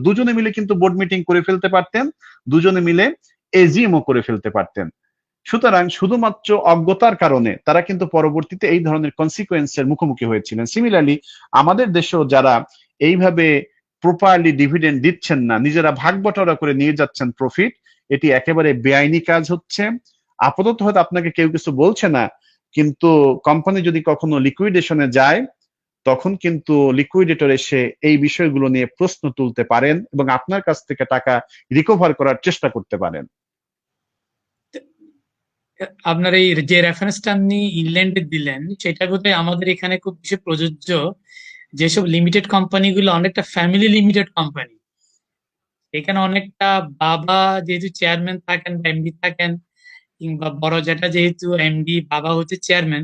দুজনে মিলে কিন্তু বোর্ড মিটিং করে ফেলতে পারতেন, দুজনে মিলে এজিএমও করে ফেলতে পারতেন। সুতরাং শুধুমাত্র অজ্ঞতার কারণে তারা কিন্তু পরবর্তীতে এই ধরনের কনসিকুয়েন্সের মুখোমুখি হয়েছিলেন। সিমিলারলি আমাদের দেশেও যারা এইভাবে প্রপারলি ডিভিডেন্ড দিচ্ছেন না, নিজেরা ভাগ বটোয়ারা করে নিয়ে যাচ্ছেন প্রফিট, এটি একেবারে বেআইনি কাজ হচ্ছে। আপাতত হয়তো আপনাকে কেউ কিছু বলছে না, কিন্তু কোম্পানি যদি কখনো লিকুইডেশনে যায় তখন কিন্তু লিকুইডেটর এসে এই বিষয়গুলো নিয়ে প্রশ্ন তুলতে পারেন এবং আপনার কাছ থেকে টাকা রিকভার করার চেষ্টা করতে পারেন। আপনার এই যে রেফারেন্সটা আপনি ইংল্যান্ডে দিলেন, সেটা বোধহয় আমাদের এখানে খুব বেশি প্রযোজ্য। যেসব লিমিটেড কোম্পানিগুলো অনেকটা ফ্যামিলি লিমিটেড কোম্পানি, এখানে অনেকটা বাবা যেহেতু চেয়ারম্যান থাকেন বা এমডি থাকেন, কিংবা বড় যেটা যেহেতু এমডি, বাবা হচ্ছে চেয়ারম্যান,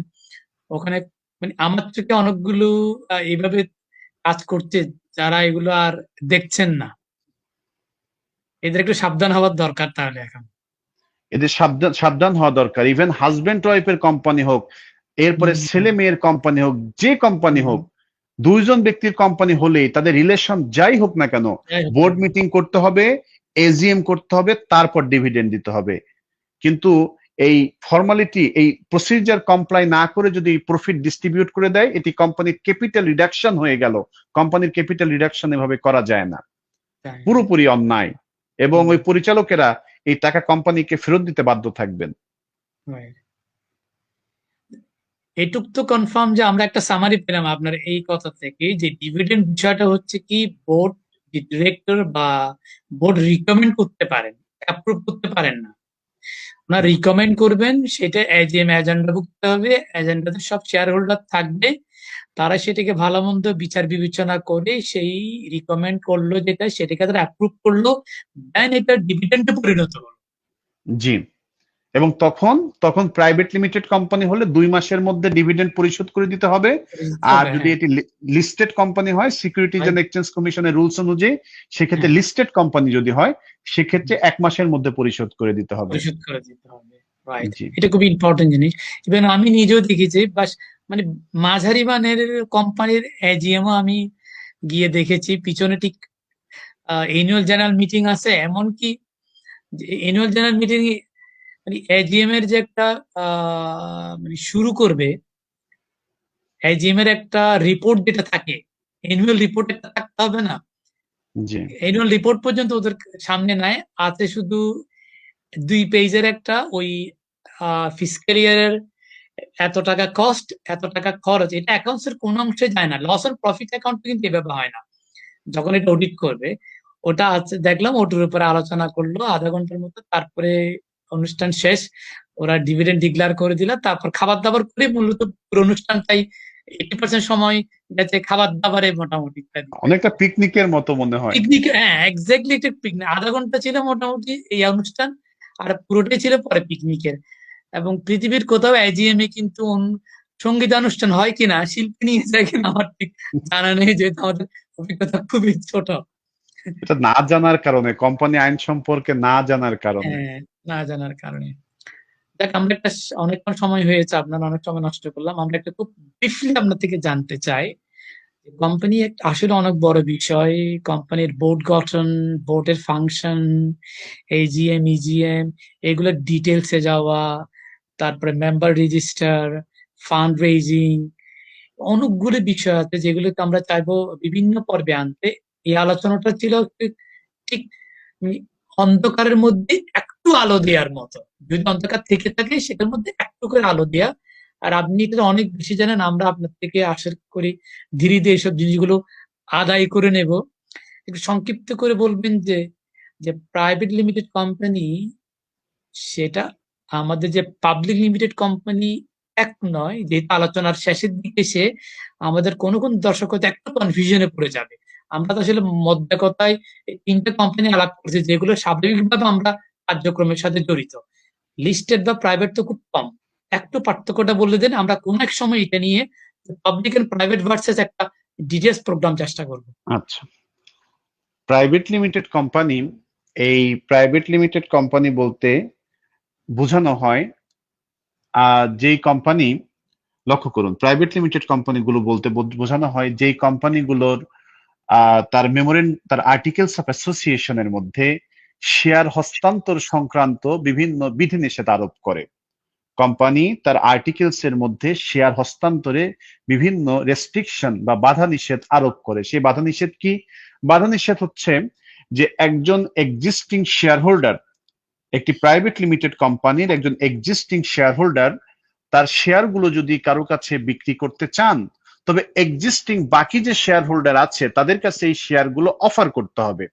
ওখানে মানে আমার চোখে অনেকগুলো এইভাবে কাজ করছে যারা এগুলো আর দেখছেন না। এদের একটু সাবধান হওয়ার দরকার তাহলে এখন। এদের সাবধান সাবধান হওয়া দরকার। ইভেন হাজবেন্ড ওয়াইফের কোম্পানি হোক, এরপরে ছেলে মেয়ের কোম্পানি হোক, যে কোম্পানি হোক, দুইজন ব্যক্তির কোম্পানি হলেই তাদের রিলেশন যাই হোক না কেন, বোর্ড মিটিং করতে হবে, এজিএম করতে হবে, তারপর ডিভিডেন্ড দিতে হবে। কিন্তু এই ফর্মালিটি, এই প্রসিজার কমপ্লাই না করে যদি প্রফিট ডিস্ট্রিবিউট করে দেয়, এটি কোম্পানির ক্যাপিটাল রিডাকশন হয়ে গেল। কোম্পানির ক্যাপিটাল রিডাকশন এভাবে করা যায় না, পুরোপুরি অন্যায়। এবং ওই পরিচালকেরা এই টাকা কোম্পানিকে ফেরত দিতে বাধ্য থাকবেন। এটুক তো কনফার্ম যে আমরা একটা সামারি পেলাম আপনার এই কথা থেকে, যে ডিভিডেন্ড বিষয়টা হচ্ছে কি বোর্ড ডিরেক্টর বা বোর্ড রিকমেন্ড করতে পারেন, অ্যাপ্রুভ করতে পারেন না। ওনারা রিকমেন্ড করবেন, সেটা এজিএম এজেন্ডা ভুক্ত হবে, এজেন্ডাতে সব শেয়ার হোল্ডার থাকবে, তারা সেটাকে ভালো মন্দ বিচার বিবেচনা করে সেই রিকমেন্ড করলো যেটা, সেটাকে তারা অ্যাপ্রুভ করলো, দেন এটা ডিভিডেন্ডে পরিণত হলো। জি, এবং তখন তখন প্রাইভেট লিমিটেড কোম্পানি হলে 2 মাসের মধ্যে ডিভিডেন্ড পরিশোধ করে দিতে হবে। আর যদি এটি লিস্টেড কোম্পানি হয়, সিকিউরিটিজ এন্ড এক্সচেঞ্জ কমিশনের রুলস অনুযায়ী, সেক্ষেত্রে লিস্টেড কোম্পানি যদি হয়, সেক্ষেত্রে 1 মাসের মধ্যে পরিশোধ করে দিতে হবে। পরিশোধ করে দিতে হবে, রাইট। এটা খুব ইম্পর্টেন্ট জিনিস। ইভেন আমি নিজেও দেখেছি, বাস মানে মাঝারি মানের কোম্পানির এজিএমও আমি গিয়ে দেখেছি, পিছনে ঠিক অ্যানুয়াল জেনারেল মিটিং আছে, এমনকি অ্যানুয়াল জেনারেল মিটিং মানে এজিএম এর যে একটা মানে শুরু করবে, এজিএম এর একটা রিপোর্ট যেটা থাকে, অ্যানুয়াল রিপোর্ট একটা থাকতে হবে না, অ্যানুয়াল রিপোর্ট পর্যন্ত ওদের সামনে নাই, আছে শুধু 2 পেজের একটা ওই ফিসক্যাল ইয়ারের এত টাকা কস্ট, এত টাকা খরচ, এটা অ্যাকাউন্টস এর কোন অংশে যায় না। লস এন্ড প্রফিট অ্যাকাউন্ট কিন্তু এভাবে হয় না। যখন এটা অডিট করবে, ওটা আছে দেখলাম, ওটার উপরে আলোচনা করলো আধা ঘন্টার মতো, তারপরে অনুষ্ঠান শেষ, ওরা ডিভিডেন্ড ডিক্লেয়ার করে দিল, তারপর খাবার দাবার করে মূলত পুরো অনুষ্ঠানটাই 80% সময় গেছে খাবার দাবারে মোটামুটি। অনেকটা পিকনিকের মতো মনে হয়। পিকনিক, হ্যাঁ এক্স্যাক্টলি, একটা পিকনিক। আধা ঘন্টা ছিল মোটামুটি এই অনুষ্ঠান, আর পুরোটাই ছিল পরে পিকনিকের। এবং পৃথিবীর কোথাও এজিএম এ কিন্তু সঙ্গীতানুষ্ঠান হয় কিনা, শিল্পী নিয়ে যায় কিনা আমার ঠিক জানা নেই, যেহেতু আমাদের অভিজ্ঞতা খুবই ছোট। এটা না জানার কারণে, কোম্পানি আইন সম্পর্কে না জানার কারণে। হ্যাঁ, না জানার কারণে। দেখ, আমরা একটা অনেকক্ষণ সময় হয়েছে, আপনার অনেক সময় নষ্ট করলাম। আমরা একটা খুব ব্রিফলি আপনার থেকে জানতে চাই, কোম্পানি আসলে অনেক বড় বিষয়। কোম্পানির বোর্ড গঠন, বোর্ডের ফাংশন, এজিএম, ইজিএম, এগুলোর ডিটেলসে যাওয়া, তারপরে মেম্বার রেজিস্টার, ফান্ড রেজিং, অনেকগুলো বিষয় আছে যেগুলোকে আমরা চাইবো বিভিন্ন পর্বে আনতে। এই আলোচনাটা ছিল ঠিক অন্ধকারের মধ্যে একটু আলো দেওয়ার মতো, যদি অন্ধকার থেকে থাকে সেটার মধ্যে একটু করে আলো দেওয়া। আর আপনি এটা অনেক বেশি জানেন, আমরা আপনার থেকে আশা করি ধীরে ধীরে এইসব জিনিসগুলো আদায় করে নেব। একটু সংক্ষিপ্ত করে বলবেন যে যে প্রাইভেট লিমিটেড কোম্পানি, সেটা আমাদের যে পাবলিক লিমিটেড কোম্পানি এক নয়, যেহেতু আলোচনার শেষের দিকে এসে আমাদের কোন কোন দর্শক হয়তো একটা কনফিউশনে পড়ে যাবে। আমরা তো আসলে মধ্যে কথায় এই 3টে কোম্পানি আলাপ করছি যেগুলো স্বাভাবিকভাবে আমরা কার্যক্রমের সাথে জড়িত। লিস্টেড বা প্রাইভেট তো খুব কম। একটু পার্থক্যটা বলে দেন, আমরা কোন এক সময় এটা নিয়ে পাবলিক এন্ড প্রাইভেট ভার্সেস একটা ডিটেলস প্রোগ্রাম চেষ্টা করব। আচ্ছা, প্রাইভেট লিমিটেড কোম্পানি এই প্রাইভেট লিমিটেড কোম্পানি বলতে বোঝানো হয় যেই কোম্পানি, লক্ষ্য করুন, প্রাইভেট লিমিটেড কোম্পানিগুলো বলতে বোঝানো হয় যেই কোম্পানিগুলোর তার আর্টিকেলস অফ অ্যাসোসিয়েশনের মধ্যে শেয়ার হস্তান্তর সংক্রান্ত বিভিন্ন বিধিনিষেধ আরোপ করে। কোম্পানি তার আর্টিকেলস এর মধ্যে শেয়ার হস্তান্তরে বিভিন্ন রেস্ট্রিকশন বা বাধা নিষেধ আরোপ করে। সেই বাধা নিষেধ কি? বাধা নিষেধ হচ্ছে যে একজন এক্সিস্টিং শেয়ার হোল্ডার, একটি প্রাইভেট লিমিটেড কোম্পানির একজন এক্সিস্টিং শেয়ার হোল্ডার তার শেয়ার গুলো যদি কারো কাছে বিক্রি করতে চান, তবে এক্সিস্টিং বাকি যে শেয়ার হোল্ডার আছে তাদের কাছে এই শেয়ার গুলো অফার করতে হবে।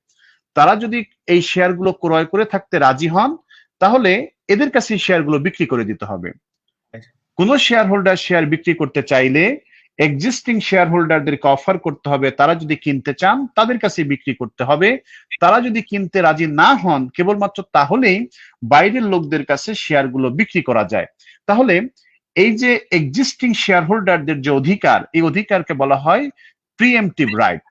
তারা যদি এই শেয়ার গুলো ক্রয় করে থাকতে রাজি হন, তাহলে এদের কাছে এই শেয়ার গুলো বিক্রি করে দিতে হবে। কোন শেয়ার হোল্ডার শেয়ার বিক্রি করতে চাইলে এক্সিস্টিং শেয়ার হোল্ডারদেরকে অফার করতে হবে, তারা যদি কিনতে চান তাদের কাছে বিক্রি করতে হবে। তারা যদি কিনতে রাজি না হন, কেবলমাত্র তাহলেই বাইরের লোকদের কাছে শেয়ার গুলো বিক্রি করা যায়। তাহলে এই যে এক্সিস্টিং শেয়ার হোল্ডারদের যে অধিকার, এই অধিকারকে বলা হয় প্রিএমটিভ রাইট।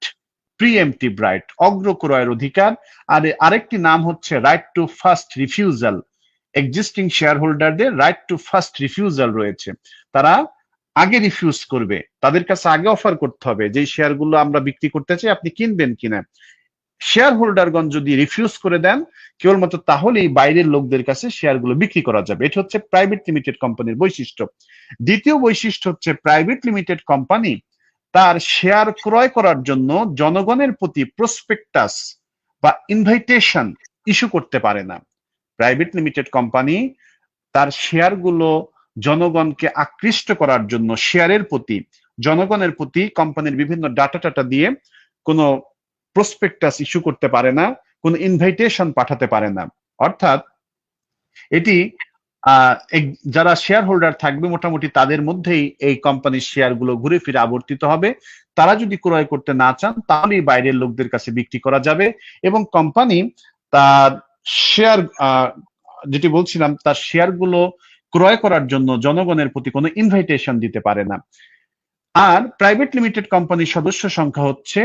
প্রিএমটিভ রাইট, অগ্রক্রয়ের অধিকার। আর আরেকটি নাম হচ্ছে right two first refusal. Existing share হোল্ডারদের রাইট টু ফার্স্ট রিফিউজাল রয়েছে। তারা আগে রিফিউজ করবে, তাদের কাছে আগে অফার করতে হবে যে শেয়ার গুলো আমরা বিক্রি করতে চাই, আপনি কিনবেন কিনা। শেয়ার হোল্ডারগণ যদি রিফিউজ করে দেন, কেবলমাত্র তাহলেই বাইরের লোকদের কাছে শেয়ার গুলো বিক্রি করা যাবে। এটা হচ্ছে প্রাইভেট লিমিটেড কোম্পানির বৈশিষ্ট্য। দ্বিতীয় বৈশিষ্ট্য হচ্ছে প্রাইভেট লিমিটেড কোম্পানি তার শেয়ার ক্রয় করার জন্য জনগণের প্রতি প্রসপেক্টাস বা ইনভাইটেশন ইস্যু করতে পারে না। প্রাইভেট লিমিটেড কোম্পানি তার শেয়ার গুলো জনগণকে আকৃষ্ট করার জন্য শেয়ারের প্রতি, জনগণের প্রতি কোম্পানির বিভিন্ন ডাটা দিয়ে কোনো প্রসপেক্টাস ইস্যু করতে পারে না, কোনো ইনভাইটেশন পাঠাতে পারে না। অর্থাৎ এটি যারা শেয়ার হোল্ডার থাকবে মোটামুটি তাদের মধ্যেই এই কোম্পানির শেয়ার গুলো ঘুরে ফিরে আবর্তিত হবে। তারা যদি ক্রয় করতে না চান, তাহলেই বাইরের লোকদের কাছে বিক্রি করা যাবে। এবং কোম্পানি তার শেয়ার, যেটি বলছিলাম, তার শেয়ার গুলো ক্রয় করার জন্য জনগণের প্রতি কোনো ইনভাইটেশন দিতে পারে না। আর প্রাইভেট লিমিটেড কোম্পানির সদস্য সংখ্যা হচ্ছে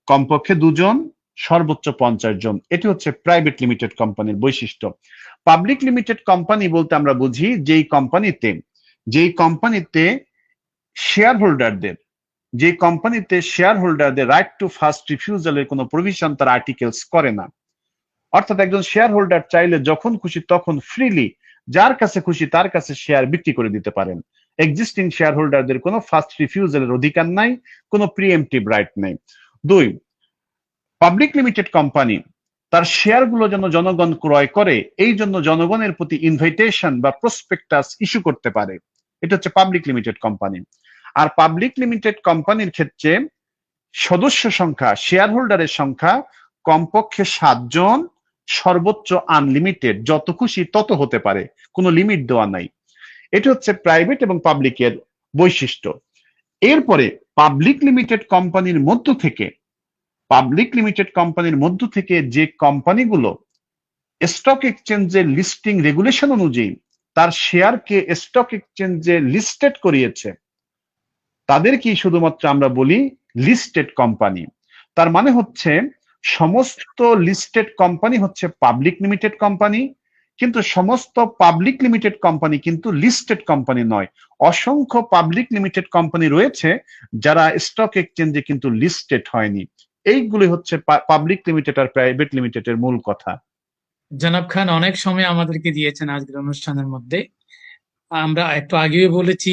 কমপক্ষে 2 জন, সর্বোচ্চ 50 জন। এটি হচ্ছে প্রাইভেট লিমিটেড কোম্পানির বৈশিষ্ট্য। পাবলিক লিমিটেড কোম্পানি বলতে আমরা বুঝি যেই কোম্পানিতে শেয়ার হোল্ডারদের রাইট টু ফার্স্ট রিফিউজালের কোনো প্রভিশন তার আর্টিকেলস করে না। অর্থাৎ একজন শেয়ার হোল্ডার চাইলে যখন খুশি তখন ফ্রিলি যার কাছে খুশি তার কাছে শেয়ার বিক্রি করে দিতে পারেন। এক্সিস্টিং শেয়ার হোল্ডারদের কোনো ফার্স্ট রিফিউজালের অধিকার নাই, কোনো প্রিএমটিভ রাইট নেই। 2, পাবলিক লিমিটেড কোম্পানি তার শেয়ার গুলো যেন জনগণ ক্রয় করে, এই জন্য জনগণের প্রতি ইনভাইটেশন বা প্রসপেক্টাস ইস্যু করতে পারে। এটা হচ্ছে পাবলিক লিমিটেড কোম্পানি। আর পাবলিক লিমিটেড কোম্পানির ক্ষেত্রে সদস্য সংখ্যা, শেয়ার হোল্ডারের সংখ্যা কমপক্ষে 7 জন, সর্বোচ্চ আনলিমিটেড, যত খুশি তত হতে পারে, কোনো লিমিট দেওয়া নাই। এটা হচ্ছে প্রাইভেট এবং পাবলিকের বৈশিষ্ট্য। এরপরে পাবলিক লিমিটেড কোম্পানির মধ্য থেকে যে কোম্পানিগুলো স্টক এক্সচেঞ্জের লিস্টিং রেগুলেশন অনুযায়ী তার শেয়ারকে স্টক এক্সচেঞ্জে লিস্টেড করিয়েছে, তাদেরকেই শুধুমাত্র আমরা বলি লিস্টেড কোম্পানি। তার মানে হচ্ছে সমস্ত লিস্টেড কোম্পানি হচ্ছে পাবলিক লিমিটেড কোম্পানি, কিন্তু সমস্ত পাবলিক লিমিটেড কোম্পানি কিন্তু লিস্টেড কোম্পানি নয়। অসংখ্য পাবলিক লিমিটেড কোম্পানি রয়েছে যারা স্টক এক্সচেঞ্জে কিন্তু লিস্টেড হয়নি। এইগুলি হচ্ছে পাবলিক লিমিটেড আর প্রাইভেট লিমিটেডের মূল কথা। জনাব খান অনেক সময় আমাদেরকে দিয়েছেন আজকের অনুষ্ঠানের মধ্যে। আমরা একটু আগেও বলেছি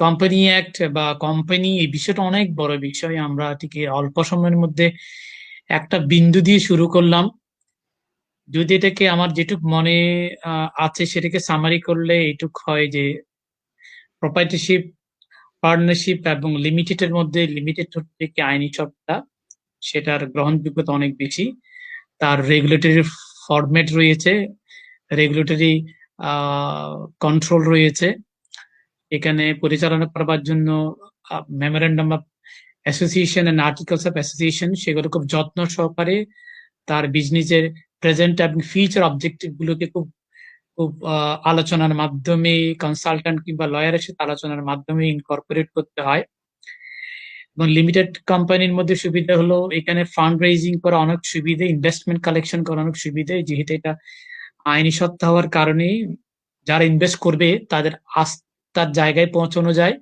কোম্পানি অ্যাক্ট বা কোম্পানি, এই বিষয়টা অনেক বড় বিষয়। আমরা ঠিক অল্প সময়ের মধ্যে একটা বিন্দু দিয়ে শুরু করলাম। যদি এটাকে আমার যেটুক মনে আছে সেটাকে সামারি করলে এইটুক হয় যে প্রপার্টিশিপ, পার্টনারশিপ এবং লিমিটেডের মধ্যে লিমিটেড হচ্ছে কি আইনি সত্তা, সেটার গ্রহণযোগ্যতা অনেক বেশি। তার রেগুলেটরি ফরম্যাট রয়েছে, রেগুলেটরি কন্ট্রোল রয়েছে। এখানে পরিচালনা করবার জন্য memorandum of association and articles of association, সেগুলো খুব যত্ন সহকারে তার বিজনেসের প্রেজেন্ট এবং ফিউচার অবজেক্টিভ গুলোকে খুব খুব আলোচনার মাধ্যমে, কনসালট্যান্ট কিংবা লয়ারের সাথে আলোচনার মাধ্যমে ইনকর্পোরেট করতে হয়। এবং লিমিটেড কোম্পানির মধ্যে সুবিধা হলো এখানে ফান্ড রেইজিং করা অনেক সুবিধে, ইনভেস্টমেন্ট কালেকশন করা অনেক সুবিধে, যেহেতু এটা আইনি সত্তা হওয়ার কারণে যারা ইনভেস্ট করবে তাদের আস্থার জায়গায় পৌঁছানো যায়।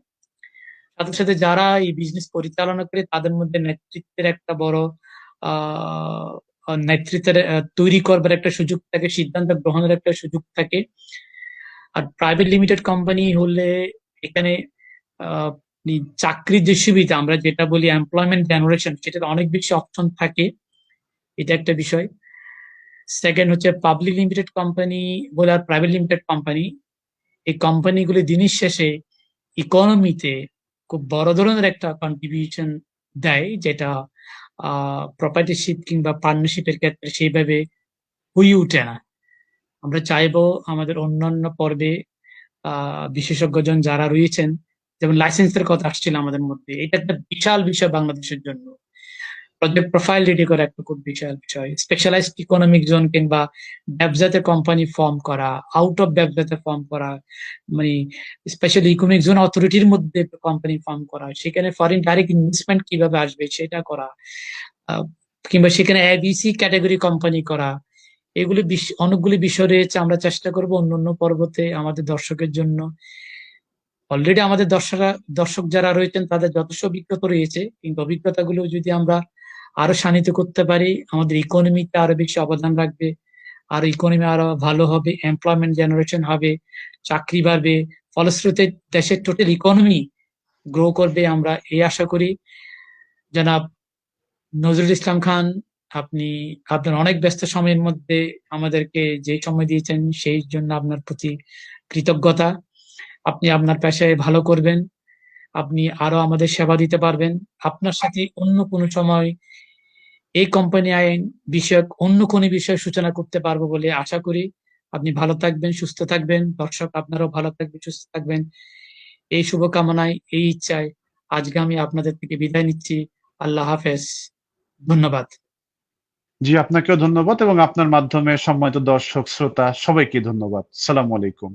সাথে সাথে যারা এই বিজনেস পরিচালনা করে তাদের মধ্যে নেতৃত্বের একটা বড় আহ নেতৃত্বের তৈরি করবার একটা সুযোগ থাকে, সিদ্ধান্ত গ্রহণের একটা সুযোগ থাকে। আর প্রাইভেট লিমিটেড কোম্পানি হলে এখানে আপনি চাকরির যে সুবিধা, আমরা যেটা বলি এমপ্লয়মেন্ট জেনারেশন, সেটাতে অনেক বেশি অপশন থাকে, এটা একটা বিষয়। সেকেন্ড হচ্ছে পাবলিক লিমিটেড কোম্পানি বলে আর প্রাইভেট লিমিটেড কোম্পানি, এই কোম্পানিগুলি দিনের শেষে ইকোনমিতে খুব বড় ধরনের একটা কন্ট্রিবিউশন দেয়, যেটা প্রপার্টিশিপ কিংবা পার্টনারশিপের ক্ষেত্রে সেইভাবে হয়ে ওঠে না। আমরা চাইবো আমাদের অন্যান্য পর্বে বিশেষজ্ঞজন যারা রয়েছেন, যেমন লাইসেন্সের কথা আসছিল আমাদের মধ্যে, এটা একটা বিশাল বিষয় বাংলাদেশের জন্য। প্রজেক্ট প্রোফাইল রেডি করা একটা খুব বিশাল বিষয়, স্পেশালাইজড ইকোনমিক জোন কিংবা ব্যবসাতে কোম্পানি ফর্ম করা, আউট অফ ব্যবসাতে ফর্ম করা, মানে স্পেশাল ইকোনমিক জোন অথরিটির মধ্যে কোম্পানি ফর্ম করা, সেখানে ফরেন ডাইরেক্ট ইনভেস্টমেন্ট কিভাবে আসবে সেটা করা, কিংবা সেখানে এবিসি ক্যাটাগরি কোম্পানি করা, এগুলি অনেকগুলি বিষয় রয়েছে। আমরা চেষ্টা করব অন্য পর্বতে আমাদের দর্শকের জন্য, অলরেডি আমাদের দর্শক যারা রয়েছেন তাদের যথেষ্ট অভিজ্ঞতা রয়েছে, কিন্তু অভিজ্ঞতাগুলো যদি আমরা আরো শানিত করতে পারি, আমাদের ইকোনমিতে আরো বেশি অবদান রাখবে, আর ইকোনমি আরো ভালো হবে, এমপ্লয়মেন্ট জেনারেশন হবে, চাকরি বাড়বে, ফলশ্রুতিতে দেশের টোটাল ইকোনমি গ্রো করবে, আমরা এই আশা করি। জনাব নজরুল ইসলাম খান, আপনি আপনার অনেক ব্যস্ত সময়ের মধ্যে আমাদেরকে যে সময় দিয়েছেন সেই জন্য আপনার প্রতি কৃতজ্ঞতা। আপনি আপনার পেশায় ভালো করবেন, আপনি আরো আমাদের সেবা দিতে পারবেন। আপনার সাথে অন্য কোনো সময় এই কোম্পানি আইন বিষয়ক অন্য কোনো বিষয় সূচনা করতে পারবো বলে আশা করি। আপনি ভালো থাকবেন, সুস্থ থাকবেন, দর্শক আপনারাও ভালো থাকবেন, সুস্থ থাকবেন, এই শুভকামনায়, এই ইচ্ছায় আজকে আমি আপনাদের থেকে বিদায় নিচ্ছি। আল্লাহ হাফেজ, ধন্যবাদ। জি, আপনাকেও ধন্যবাদ এবং আপনার মাধ্যমে সম্মানিত দর্শক শ্রোতা সবাইকে ধন্যবাদ। সালামু আলাইকুম।